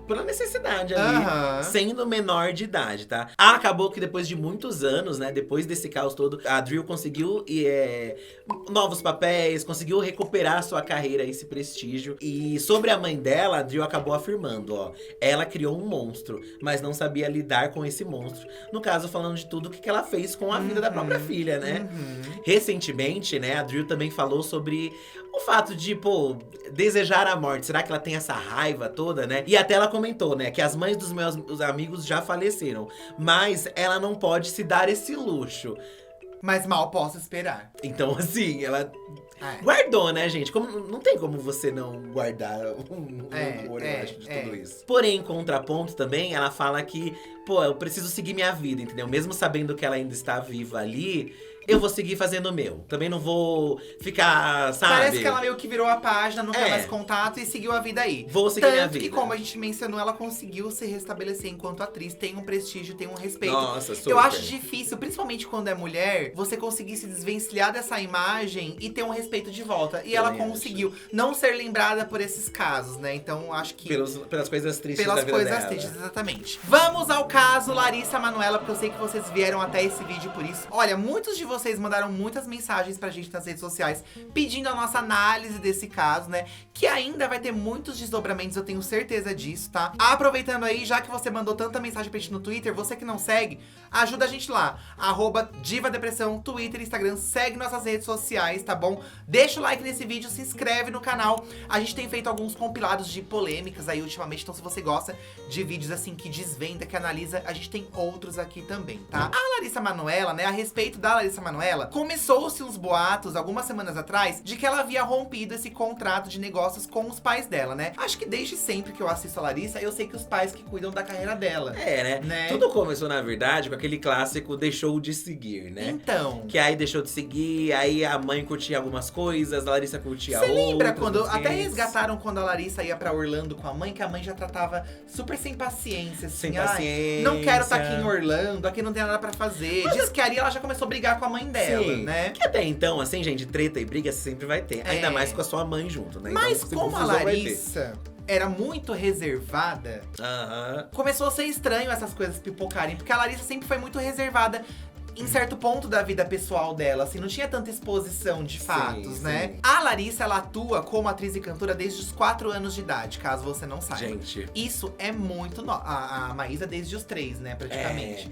C: pela necessidade ali,
A: Aham.
C: sendo menor de idade, tá? Acabou que depois de muitos anos, né, depois desse caos todo, a Drew conseguiu novos papéis, conseguiu recuperar sua carreira e esse prestígio. E sobre a mãe dela, a Drew acabou afirmando, ó, ela criou um monstro, mas não sabia lidar com esse monstro. No caso, falando de tudo que ela fez com a vida da própria filha, né? Recentemente, né, a Drew também falou sobre o fato de, pô, desejar a morte. Será que ela tem essa raiva toda, né? E até ela comentou, né, que as mães dos meus amigos já faleceram, mas ela não pode se dar esse luxo.
A: Mas mal posso esperar.
C: Então, assim, ela
A: É.
C: guardou, né, gente? Não tem como você não guardar um horror, eu acho, de tudo isso. Porém, em contraponto também, ela fala que, pô, eu preciso seguir minha vida, entendeu? Mesmo sabendo que ela ainda está viva ali, eu vou seguir fazendo o meu. Também não vou ficar, sabe?
A: Parece que ela meio que virou a página, não quer
C: É.
A: mais contato e seguiu a vida aí.
C: Vou seguir minha
A: Tanto que,
C: vida.
A: como a gente mencionou, ela conseguiu se restabelecer enquanto atriz. Tem um prestígio, tem um respeito.
C: Nossa, super.
A: Eu acho difícil, principalmente quando é mulher, você conseguir se desvencilhar dessa imagem e ter um respeito de volta. E ela
C: Também
A: conseguiu não ser lembrada por esses casos, né? Então, acho que…
C: Pelas coisas tristes
A: Pelas
C: da vida
A: coisas
C: dela.
A: tristes, exatamente. Vamos ao caso Larissa Manoela, porque eu sei que vocês vieram até esse vídeo por isso. Olha, muitos de vocês mandaram muitas mensagens pra gente nas redes sociais pedindo a nossa análise desse caso, né? Que ainda vai ter muitos desdobramentos, eu tenho certeza disso, tá? Aproveitando aí, já que você mandou tanta mensagem pra gente no Twitter, você que não segue, ajuda a gente lá. @DivaDepressão, Twitter, Instagram, segue nossas redes sociais, tá bom? Deixa o like nesse vídeo, se inscreve no canal. A gente tem feito alguns compilados de polêmicas aí ultimamente, então se você gosta de vídeos assim que desvenda, que analisa, a gente tem outros aqui também, tá? A Larissa Manoela, né, a respeito da Larissa Manoela, começou-se uns boatos algumas semanas atrás de que ela havia rompido esse contrato de negócios com os pais dela, né? Acho que desde sempre que eu assisto a Larissa, eu sei que os pais que cuidam da carreira dela.
C: É, né? Tudo começou, na verdade, com aquele clássico deixou de seguir, né?
A: Então…
C: Que aí deixou de seguir, aí a mãe curtia algumas coisas, a Larissa curtia
A: Você
C: outras.
A: lembra quando…
C: uns
A: Até
C: hits.
A: resgataram quando a Larissa ia pra Orlando com a mãe, que a mãe já tratava super sem paciência, assim.
C: Sem
A: "Ai,
C: paciência.
A: não quero estar aqui em Orlando, aqui não tem nada pra fazer." Diz que ali ela já começou a brigar com a mãe dela,
C: Sim.
A: né?
C: Que até então, assim, gente, treta e briga sempre vai ter. Ainda mais com a sua mãe junto, né?
A: Mas
C: Então,
A: como a
C: confusão vai ter.
A: Larissa era muito reservada,
C: Aham.
A: começou a ser estranho essas coisas pipocarem. Porque a Larissa sempre foi muito reservada em certo ponto da vida pessoal dela, assim, não tinha tanta exposição de fatos, né?
C: sim.
A: A Larissa, ela atua como atriz e cantora desde os 4 anos de idade, caso você não saiba.
C: Gente.
A: Isso é muito… A Maísa desde os 3, né, praticamente.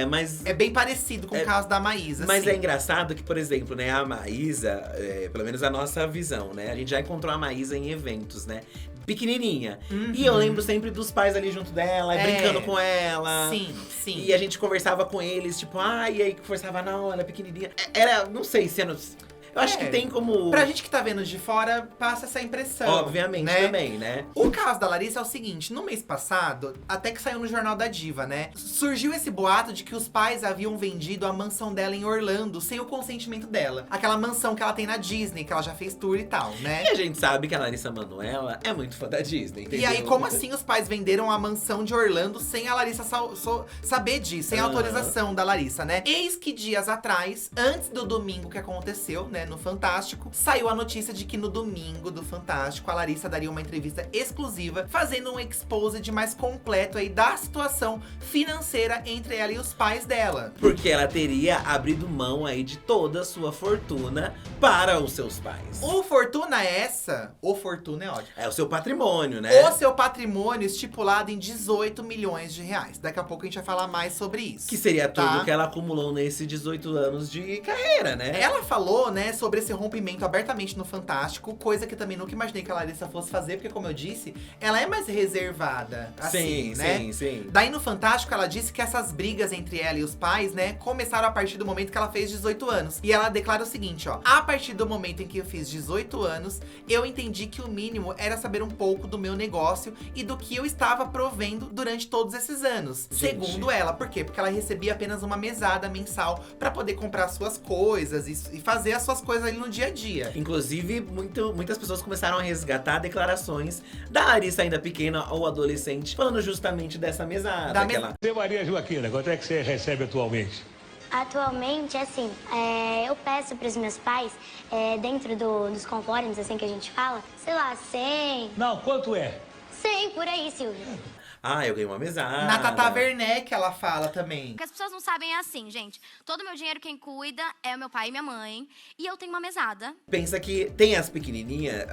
C: Mas…
A: É bem parecido com o caso da Maísa,
C: Mas
A: assim.
C: é engraçado que, por exemplo, né, a Maísa, pelo menos a nossa visão, né? A gente já encontrou a Maísa em eventos, né? Pequenininha. E eu lembro sempre dos pais ali junto dela, brincando com ela.
A: Sim, sim.
C: E a gente conversava com eles, tipo, e aí conversava, não, ela é pequenininha. Era, não sei se era… Eu acho que tem como…
A: Pra gente que tá vendo de fora, passa essa impressão.
C: Obviamente,
A: né?
C: também, né?
A: O caso da Larissa é o seguinte, no mês passado, até que saiu no Jornal da Diva, né? Surgiu esse boato de que os pais haviam vendido a mansão dela em Orlando sem o consentimento dela. Aquela mansão que ela tem na Disney, que ela já fez tour e tal, né?
C: E a gente sabe que a Larissa Manoela é muito fã da Disney, entendeu?
A: E aí, como assim os pais venderam a mansão de Orlando sem a Larissa saber disso, sem a autorização da Larissa, né? Eis que dias atrás, antes do domingo que aconteceu, né, no Fantástico, saiu a notícia de que no domingo do Fantástico, a Larissa daria uma entrevista exclusiva, fazendo um exposed mais completo aí da situação financeira entre ela e os pais dela.
C: Porque ela teria abrido mão aí de toda a sua fortuna para os seus pais.
A: O fortuna é ótimo.
C: É o seu patrimônio, né?
A: O seu patrimônio estipulado em 18 milhões de reais. Daqui a pouco a gente vai falar mais sobre isso.
C: Que seria tudo
A: tá?
C: que ela acumulou nesses 18 anos de carreira, né?
A: Ela falou, né, sobre esse rompimento abertamente no Fantástico, coisa que eu também nunca imaginei que a Larissa fosse fazer, porque como eu disse, ela é mais reservada, assim,
C: sim,
A: né?
C: sim.
A: Daí no Fantástico ela disse que essas brigas entre ela e os pais, né, começaram a partir do momento que ela fez 18 anos. E ela declara o seguinte, ó: a partir do momento em que eu fiz 18 anos, eu entendi que o mínimo era saber um pouco do meu negócio e do que eu estava provendo durante todos esses anos.
C: Gente.
A: Segundo ela, por quê? Porque ela recebia apenas uma mesada mensal pra poder comprar suas coisas e fazer as suas coisas ali no dia a dia.
C: Inclusive, muitas pessoas começaram a resgatar declarações da Larissa ainda pequena ou adolescente, falando justamente dessa mesada.
H: Você, Maria Joaquina, quanto é que você recebe atualmente?
B: Atualmente, assim, eu peço para os meus pais, dentro dos conformes, assim, que a gente fala, sei lá, 100…
H: Não, quanto é?
B: 100, por aí, Silvio.
C: Eu ganhei uma mesada.
A: Na Tata Werneck ela fala também.
I: O que as pessoas não sabem é assim, gente. Todo o meu dinheiro quem cuida é o meu pai e minha mãe. E eu tenho uma mesada.
C: Pensa que tem as pequenininhas,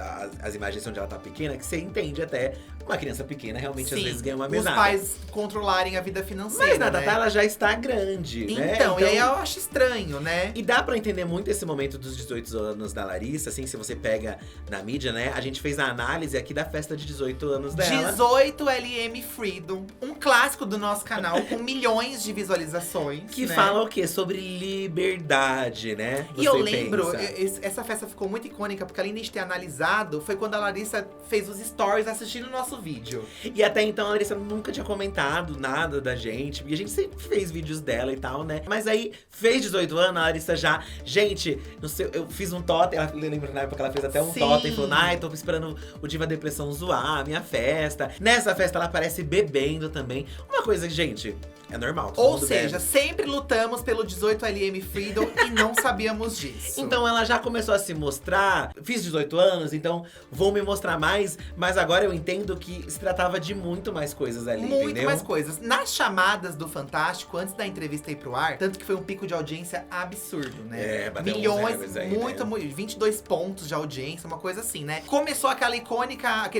C: as imagens onde ela tá pequena, que você entende até uma criança pequena realmente às vezes ganha uma mesada.
A: Os pais controlarem a vida financeira,
C: Mas na
A: né?
C: Tata ela já está grande, né?
A: Então, e aí eu acho estranho, né?
C: E dá pra entender muito esse momento dos 18 anos da Larissa, assim, se você pega na mídia, né? A gente fez a análise aqui da festa de 18 anos dela.
A: 18 LM Freedom, um clássico do nosso canal com milhões de visualizações.
C: Que
A: né?
C: fala o quê? Sobre liberdade, né?
A: E eu
C: Você
A: lembro,
C: pensa.
A: essa festa ficou muito icônica, porque além de ter analisado, foi quando a Larissa fez os stories assistindo o nosso vídeo.
C: E até então a Larissa nunca tinha comentado nada da gente, porque a gente sempre fez vídeos dela e tal, né? Mas aí, fez 18 anos, a Larissa já… Gente, não sei, eu fiz um totem, ela lembra na época que ela fez até um
A: Sim.
C: totem, falou, ai, tô esperando o Diva Depressão zoar a minha festa. Nessa festa ela aparece bebendo também. Uma coisa que, gente, é normal. todo
A: Ou
C: mundo
A: seja,
C: bebe.
A: sempre lutamos pelo 18LM Freedom e não sabíamos disso.
C: Então ela já começou a se mostrar, fiz 18 anos, então vou me mostrar mais, mas agora eu entendo que se tratava de muito mais coisas ali,
A: muito
C: entendeu?
A: mais coisas. Nas chamadas do Fantástico, antes da entrevista ir pro ar, tanto que foi um pico de audiência absurdo, né?
C: É, bateu uns
A: milhões,
C: recordes aí,
A: muito,
C: né?
A: muito, 22 pontos de audiência, uma coisa assim, né? Começou aquele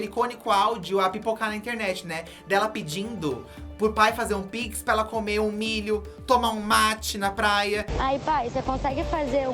A: icônico áudio a pipocar na internet, né? Dela pedindo por pai fazer um pix pra ela comer um milho, tomar um mate na praia.
B: Aí, pai, você consegue fazer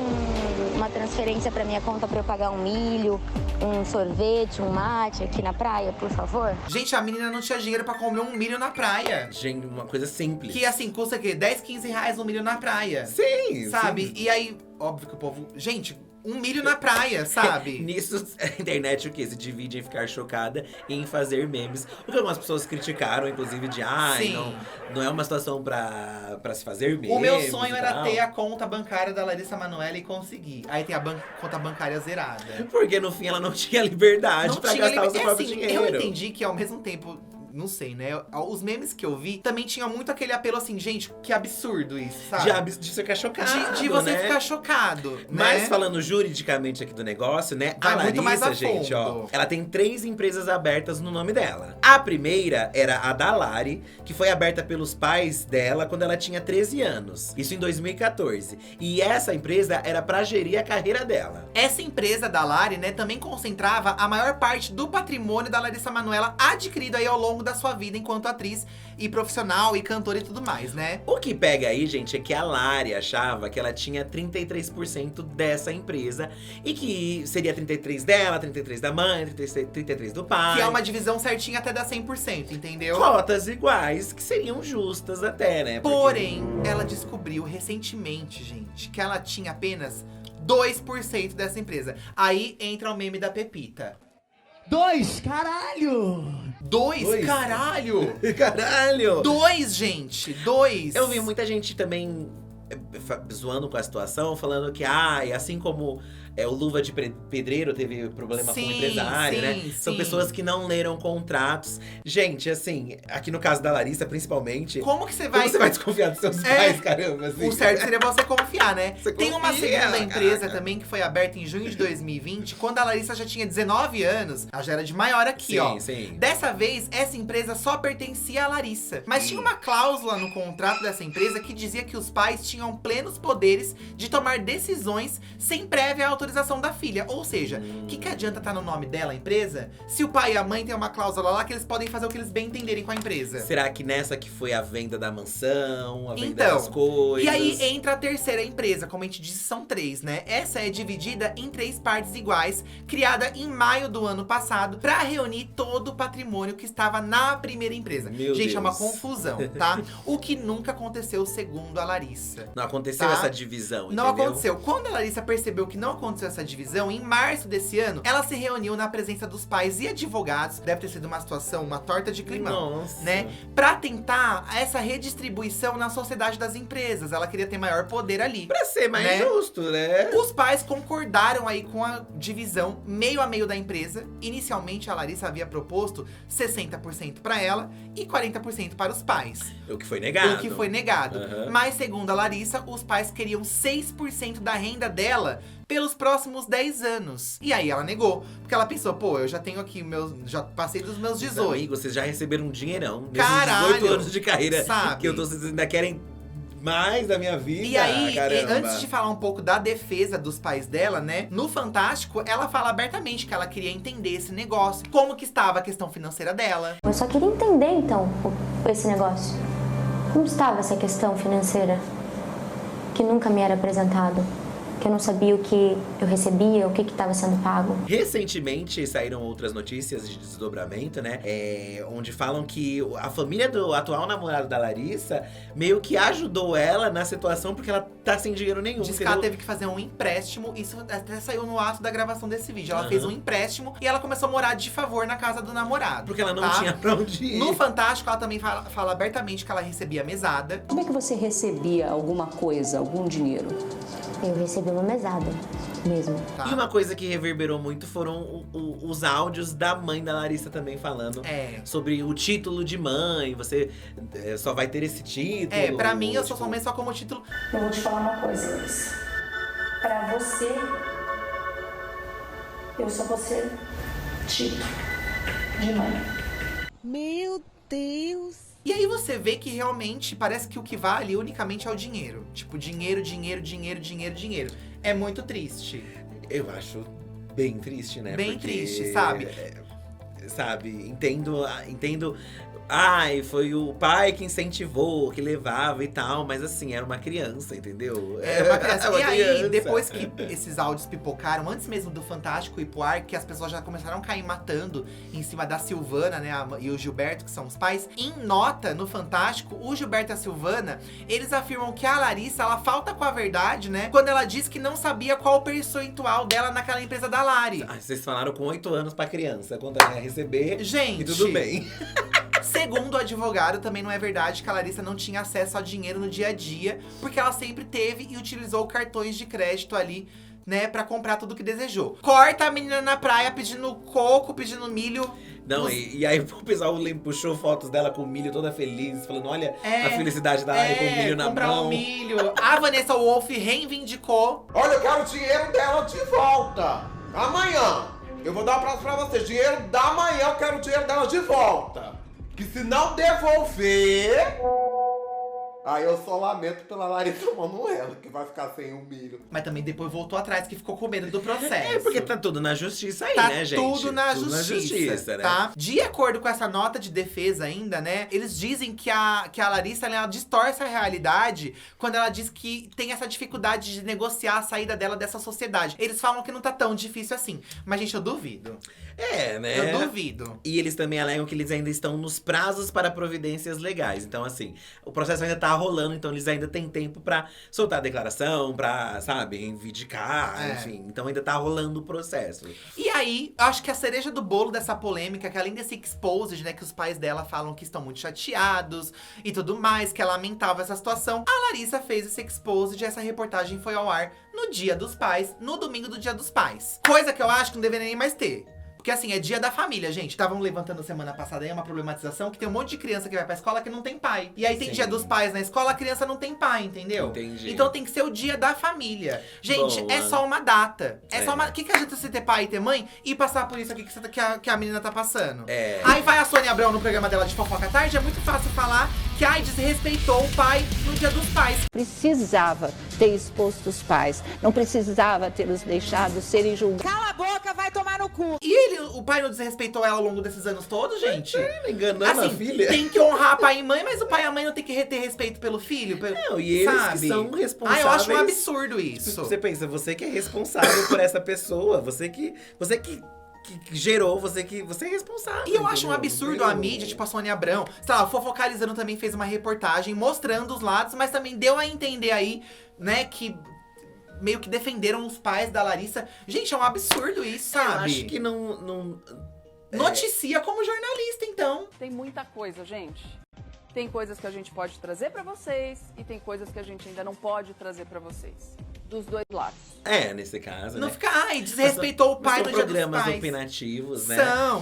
B: uma transferência pra minha conta pra eu pagar um milho, um sorvete, um mate aqui na praia, por favor?
A: Gente, a menina não tinha dinheiro pra comer um milho na praia.
C: Gente, uma coisa simples.
A: Que assim, custa o quê? 10, 15 reais um milho na praia.
C: Sim,
A: Sabe?
C: sim.
A: E aí, óbvio que o povo… Gente, um milho na praia, sabe?
C: Nisso, a internet o quê? Se divide em ficar chocada e em fazer memes. O que algumas pessoas criticaram, inclusive, de
A: Sim.
C: não é uma situação pra se fazer memes.
A: O meu sonho
C: e
A: era
C: tal.
A: ter a conta bancária da Larissa Manoela e conseguir. Aí tem a conta bancária zerada.
C: Porque no fim ela não tinha liberdade pra gastar o seu próprio
A: assim,
C: dinheiro.
A: eu entendi que ao mesmo tempo… Não sei, né? Os memes que eu vi também tinha muito aquele apelo assim, gente, que absurdo isso, sabe?
C: De você ficar chocado,
A: De você
C: né?
A: ficar chocado,
C: Mas
A: né?
C: falando juridicamente aqui do negócio, né?
A: Vai
C: A
A: muito mais
C: Larissa,
A: a
C: gente, ó,
A: fundo.
C: ela tem 3 empresas abertas no nome dela. A primeira era a da Lari, que foi aberta pelos pais dela quando ela tinha 13 anos. Isso em 2014. E essa empresa era pra gerir a carreira dela.
A: Essa empresa da Lari, né, também concentrava a maior parte do patrimônio da Larissa Manoela adquirido aí ao longo da sua vida enquanto atriz e profissional e cantora e tudo mais, né?
C: O que pega aí, gente, é que a Lari achava que ela tinha 33% dessa empresa. E que seria 33 dela, 33 da mãe, 33 do pai.
A: Que é uma divisão certinha até dar 100%, entendeu?
C: Cotas iguais, que seriam justas até, né? Porque-
A: Porém, ela descobriu recentemente, gente, que ela tinha apenas 2% dessa empresa. Aí entra o meme da Pepita.
E: 2, caralho!
A: 2? Caralho!
C: Caralho!
A: 2, gente! 2!
C: Eu vi muita gente também zoando com a situação, falando que, assim como o Luva de Pedreiro teve problema com o empresário, né? São pessoas que não leram contratos. Gente, assim, aqui no caso da Larissa, principalmente…
A: Como que você vai…
C: Como você vai desconfiar dos seus pais, caramba? Assim?
A: O certo seria você confiar, né?
C: Você
A: Tem uma
C: confia,
A: segunda empresa
C: caraca.
A: também que foi aberta em junho de 2020, quando a Larissa já tinha 19 anos. Ela já era de maior aqui,
C: Sim,
A: ó.
C: sim.
A: Dessa vez, essa empresa só pertencia à Larissa. Mas tinha uma cláusula no contrato dessa empresa que dizia que os pais tinham plenos poderes de tomar decisões sem prévia autorização da filha. Ou seja, o que adianta estar no nome dela, a empresa, se o pai e a mãe têm uma cláusula lá que eles podem fazer o que eles bem entenderem com a empresa?
C: Será que nessa que foi a venda da mansão, a venda
A: Então,
C: das coisas?
A: E aí entra a terceira empresa, como a gente disse, são 3, né? Essa é dividida em 3 partes iguais, criada em maio do ano passado, pra reunir todo o patrimônio que estava na primeira empresa.
C: Meu
A: Gente, é uma
C: Deus.
A: confusão, tá? O que nunca aconteceu segundo a Larissa.
C: Não aconteceu
A: Tá?
C: essa divisão,
A: Não
C: entendeu?
A: aconteceu. Quando a Larissa percebeu que não aconteceu essa divisão, em março desse ano, ela se reuniu na presença dos pais e advogados. Deve ter sido uma situação, uma torta de climão,
C: Nossa.
A: né? Pra tentar essa redistribuição na sociedade das empresas. Ela queria ter maior poder ali.
C: Pra ser mais
A: né?
C: justo, né?
A: Os pais concordaram aí com a divisão meio a meio da empresa. Inicialmente, a Larissa havia proposto 60% para ela e 40% para os pais.
C: O que foi negado.
A: O que foi negado.
C: Aham.
A: Mas, segundo a Larissa, os pais queriam 6% da renda dela pelos próximos 10 anos. E aí ela negou, porque ela pensou, pô, eu já tenho aqui já passei dos meus 18.
C: Amigos, vocês já receberam um dinheirão. Nesses
A: Caralho!
C: 18 anos de carreira
A: Sabe?
C: que vocês ainda querem mais da minha vida.
A: E aí,
C: caramba.
A: antes de falar um pouco da defesa dos pais dela, né? No Fantástico, ela fala abertamente que ela queria entender esse negócio. Como que estava a questão financeira dela.
B: Eu só queria entender, então, esse negócio. Como estava essa questão financeira? Que nunca me era apresentado. que eu não sabia o que eu recebia, o que estava sendo pago.
C: Recentemente saíram outras notícias de desdobramento, né? Onde falam que a família do atual namorado da Larissa meio que ajudou ela na situação porque ela tá sem dinheiro nenhum.
A: Diz que ela teve que fazer um empréstimo, isso até saiu no ato da gravação desse vídeo. Ela fez um empréstimo e ela começou a morar de favor na casa do namorado.
C: Porque ela não tinha pra onde ir.
A: No Fantástico, ela também fala abertamente que ela recebia mesada.
J: Como é que você recebia alguma coisa, algum dinheiro?
B: Eu recebi uma mesada mesmo.
C: E uma coisa que reverberou muito foram os áudios da mãe da Larissa também falando sobre o título de mãe. Você só vai ter esse título.
A: Pra mim, eu sou sua mãe só como título.
J: Eu vou te falar uma coisa, Larissa. Pra você, eu só vou ser título de mãe.
G: Meu Deus.
A: E aí você vê que realmente parece que o que vale unicamente é o dinheiro. Tipo, dinheiro, dinheiro, dinheiro, dinheiro, dinheiro. É muito triste.
C: Eu acho bem triste, né?
A: Bem triste, sabe?
C: Sabe, entendo. Ai, foi o pai que incentivou, que levava e tal. Mas assim, era uma criança, entendeu?
A: Era uma criança.
C: Uma
A: e
C: criança.
A: aí, depois que esses áudios pipocaram, antes mesmo do Fantástico ir pro ar, que as pessoas já começaram a cair matando em cima da Silvana, né? E o Gilberto, que são os pais. Em nota, no Fantástico, o Gilberto e a Silvana, eles afirmam que a Larissa, ela falta com a verdade, né? Quando ela diz que não sabia qual o percentual dela naquela empresa da Lari.
C: Vocês falaram com 8 anos pra criança, quando ela ia receber.
A: Gente,
C: e tudo bem.
A: Segundo o advogado, também não é verdade que a Larissa não tinha acesso a dinheiro no dia a dia, porque ela sempre teve e utilizou cartões de crédito ali, né, pra comprar tudo que desejou. Corta a menina na praia pedindo coco, pedindo milho.
C: Não, e aí o pessoal puxou fotos dela com milho toda feliz, falando, olha a felicidade da Lari com milho na
A: comprar
C: mão.
A: um milho. A Vanessa Wolff reivindicou.
D: Olha, eu quero o dinheiro dela de volta. Amanhã. Eu vou dar um prazo pra vocês. Dinheiro da manhã, eu quero o dinheiro dela de volta. Que se não devolver... Aí eu só lamento pela Larissa Manoela, que vai ficar sem o milho.
A: Mas também depois voltou atrás, que ficou com medo do processo.
C: Porque tá tudo na justiça aí,
A: tá
C: né, gente?
A: Tudo na justiça,
C: né?
A: Tá? De acordo com essa nota de defesa ainda, né? Eles dizem que a Larissa, ela distorce a realidade quando ela diz que tem essa dificuldade de negociar a saída dela dessa sociedade. Eles falam que não tá tão difícil assim. Mas, gente, eu duvido.
C: Né?
A: Eu duvido.
C: E eles também alegam que eles ainda estão nos prazos para providências legais. Então, assim, o processo ainda tá rolando, então eles ainda têm tempo pra soltar a declaração, pra, sabe, reivindicar, enfim. Então ainda tá rolando o processo.
A: E aí, acho que a cereja do bolo dessa polêmica, que além desse exposed, né, que os pais dela falam que estão muito chateados e tudo mais, que é lamentável essa situação, a Larissa fez esse exposed e essa reportagem foi ao ar no Dia dos Pais, no domingo do Dia dos Pais. Coisa que eu acho que não deveria nem mais ter. Porque assim, é dia da família, gente. Estavam levantando semana passada aí uma problematização que tem um monte de criança que vai pra escola que não tem pai. E aí tem dia dos pais na escola, a criança não tem pai, entendeu?
C: Entendi.
A: Então tem que ser o dia da família. Gente,
C: Boa.
A: é só uma data. É só uma... O que adianta você ter pai e ter mãe e passar por isso aqui que a menina tá passando? Aí vai a Sônia Abrão no programa dela de Fofoca à Tarde, é muito fácil falar que desrespeitou o pai no Dia dos Pais.
J: Precisava ter exposto os pais, não precisava ter os deixado serem julgados.
G: Cala a boca, vai tomar no cu.
A: E o pai não desrespeitou ela ao longo desses anos todos, gente?
C: Enganando a filha.
A: Tem que honrar pai e mãe, mas o pai e a mãe não tem que ter respeito pelo filho.
C: Não, e eles
A: sabe?
C: que são responsáveis.
A: Eu acho um absurdo isso.
C: Você pensa, você que é responsável por essa pessoa, você que gerou, você é responsável.
A: E eu acho um absurdo a mídia, tipo a Sônia Abrão. Sei lá, o Fofocalizando também fez uma reportagem mostrando os lados, mas também deu a entender aí, né, que meio que defenderam os pais da Larissa. Gente, é um absurdo isso, sabe?
C: Eu acho que não
A: Noticia como jornalista, então.
K: Tem muita coisa, gente. Tem coisas que a gente pode trazer pra vocês e tem coisas que a gente ainda não pode trazer pra vocês. Dos dois lados.
C: Nesse caso,
A: não
C: né?
A: fica, desrespeitou o pai no Dia dos Pais.
C: São programas opinativos, né?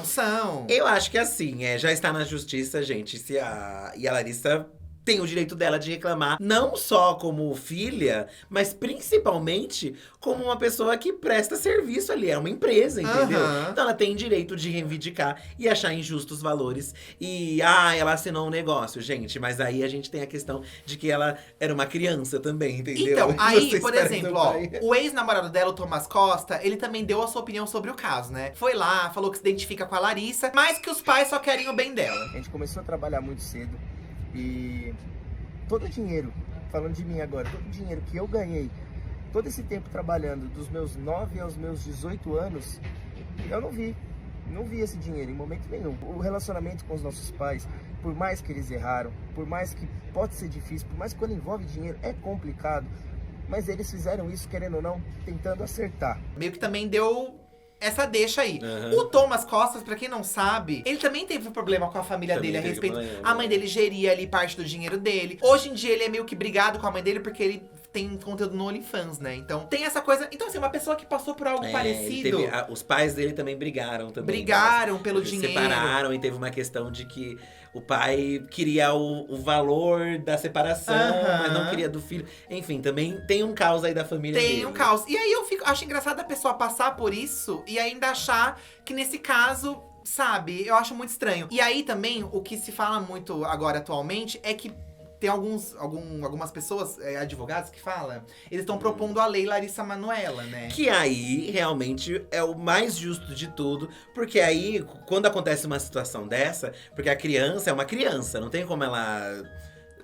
A: São.
C: Eu acho que assim, já está na justiça, gente. E a Larissa tem o direito dela de reclamar, não só como filha, mas principalmente como uma pessoa que presta serviço ali. É uma empresa, entendeu? Então ela tem direito de reivindicar e achar injustos valores. E, ela assinou um negócio, gente. Mas aí a gente tem a questão de que ela era uma criança também, entendeu?
A: Então, aí, por exemplo, o ex-namorado dela, o Tomás Costa, ele também deu a sua opinião sobre o caso, né? Foi lá, falou que se identifica com a Larissa, mas que os pais só querem o bem dela.
L: A gente começou a trabalhar muito cedo e todo o dinheiro, falando de mim agora, todo o dinheiro que eu ganhei todo esse tempo trabalhando, dos meus 9 aos meus 18 anos, eu não vi esse dinheiro em momento nenhum. O relacionamento com os nossos pais, por mais que eles erraram, por mais que pode ser difícil, por mais que quando envolve dinheiro é complicado, mas eles fizeram isso, querendo ou não, tentando acertar.
A: Meio que também deu essa deixa aí. O Thomas Costas, pra quem não sabe, ele também teve um problema com a família dele a respeito. A mãe dele geria ali parte do dinheiro dele. Hoje em dia ele é meio que brigado com a mãe dele porque ele tem conteúdo no OnlyFans, né? Então tem essa coisa. Então, assim, uma pessoa que passou por algo parecido.
C: Os pais dele também brigaram também.
A: Brigaram pelo dinheiro.
C: Separaram e teve uma questão de que o pai queria o valor da separação, mas não queria do filho. Enfim, também tem um caos aí da família dele.
A: Tem um caos. E aí eu acho engraçado a pessoa passar por isso e ainda achar que nesse caso, sabe, eu acho muito estranho. E aí também, o que se fala muito agora atualmente é que tem algumas pessoas, advogados que falam, eles estão propondo a lei Larissa Manoela, né?
C: Que aí, realmente, é o mais justo de tudo. Porque aí, quando acontece uma situação dessa, porque a criança é uma criança, não tem como ela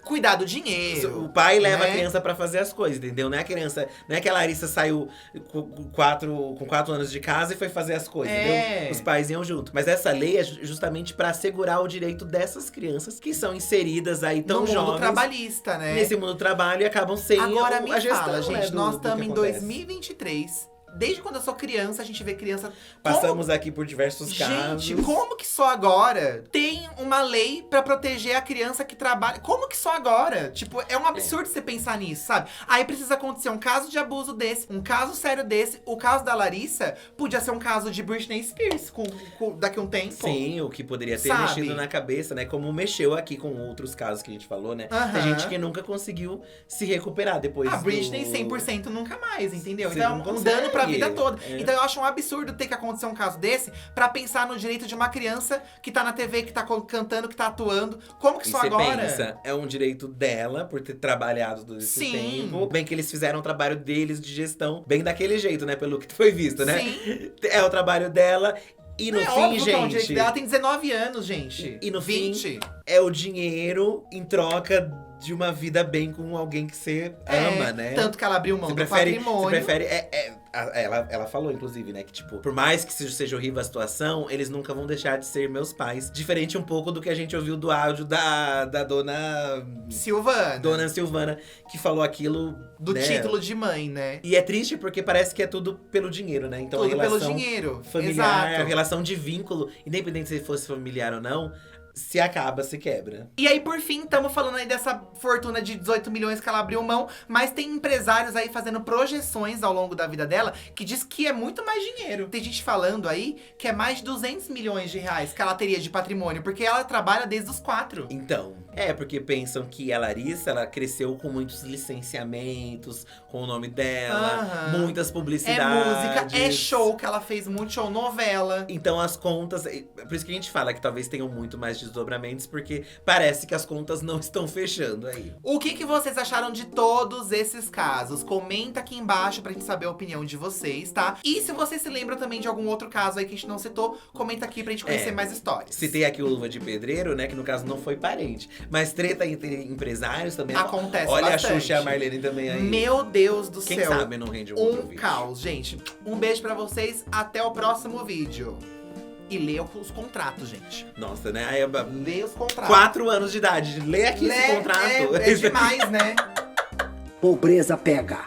A: cuidar do dinheiro.
C: O pai leva
A: né?
C: a criança pra fazer as coisas, entendeu? Não é a criança, não é que a Larissa saiu com 4 anos de casa e foi fazer as coisas, entendeu? Os pais iam junto. Mas essa lei é justamente pra assegurar o direito dessas crianças que são inseridas aí tão jovens. No mundo
A: trabalhista, né?
C: Nesse mundo do trabalho e acabam sem
A: Agora me
C: a gestão,
A: fala, gente,
C: né,
A: nós estamos em 2023. Desde quando eu sou criança, a gente vê criança...
C: Passamos aqui por diversos casos.
A: Gente, como que só agora tem uma lei pra proteger a criança que trabalha? Como que só agora? Tipo, é um absurdo você pensar nisso, sabe? Aí precisa acontecer um caso de abuso desse, um caso sério desse. O caso da Larissa podia ser um caso de Britney Spears daqui a um tempo.
C: Sim, o que poderia ter mexido na cabeça, né? Como mexeu aqui com outros casos que a gente falou, né? A gente que nunca conseguiu se recuperar depois
A: A Britney 100% nunca mais, entendeu?
C: Você
A: então, um dano pra vida toda.
C: Então
A: eu acho um absurdo ter que acontecer um caso desse pra pensar no direito de uma criança que tá na TV, que tá cantando, que tá atuando. Como que só agora?
C: Pensa, é um direito dela, por ter trabalhado todo esse tempo. Bem que eles fizeram o trabalho deles de gestão, bem daquele jeito, né? Pelo que foi visto, né?
A: Sim.
C: É o trabalho dela. E no fim, gente...
A: Ela tem 19 anos, gente.
C: E no 20. Fim, é o dinheiro em troca de uma vida bem com alguém que você ama, né?
A: Tanto que ela abriu mão do patrimônio.
C: Você prefere... Ela falou, inclusive, né? Que, tipo, por mais que seja horrível a situação, eles nunca vão deixar de ser meus pais. Diferente um pouco do que a gente ouviu do áudio da dona...
A: Silvana.
C: Dona Silvana, que falou aquilo...
A: Do título de mãe, né?
C: E é triste porque parece que é tudo pelo dinheiro, né? Então,
A: tudo
C: a relação
A: pelo dinheiro.
C: familiar,
A: Exato.
C: a relação de vínculo, independente se fosse familiar ou não, se acaba, se quebra.
A: E aí, por fim, estamos falando aí dessa fortuna de 18 milhões que ela abriu mão. Mas tem empresários aí fazendo projeções ao longo da vida dela que diz que é muito mais dinheiro. Tem gente falando aí que é mais de 200 milhões de reais que ela teria de patrimônio. Porque ela trabalha desde os 4.
C: Então, porque pensam que a Larissa, ela cresceu com muitos licenciamentos, com o nome dela, muitas publicidades.
A: É música, é show, que ela fez muito show, novela.
C: Então as contas, por isso que a gente fala que talvez tenham muito mais desdobramentos, porque parece que as contas não estão fechando aí.
A: O que vocês acharam de todos esses casos? Comenta aqui embaixo pra gente saber a opinião de vocês, tá? E se você se lembra também de algum outro caso aí que a gente não citou, comenta aqui pra gente conhecer mais histórias.
C: Citei aqui o Luva de Pedreiro, né, que no caso não foi parente. Mas treta entre empresários também
A: acontece
C: Olha
A: bastante.
C: A Xuxa e a Marlene também aí.
A: Meu Deus do céu.
C: Quem sabe não rende um outro vídeo.
A: Caos, gente. Um beijo pra vocês, até o próximo vídeo. E leia os contratos, gente.
C: Nossa, né?
A: Leia os contratos.
C: 4 anos de idade. Lê aqui esse contrato.
A: É demais, né?
E: Pobreza pega.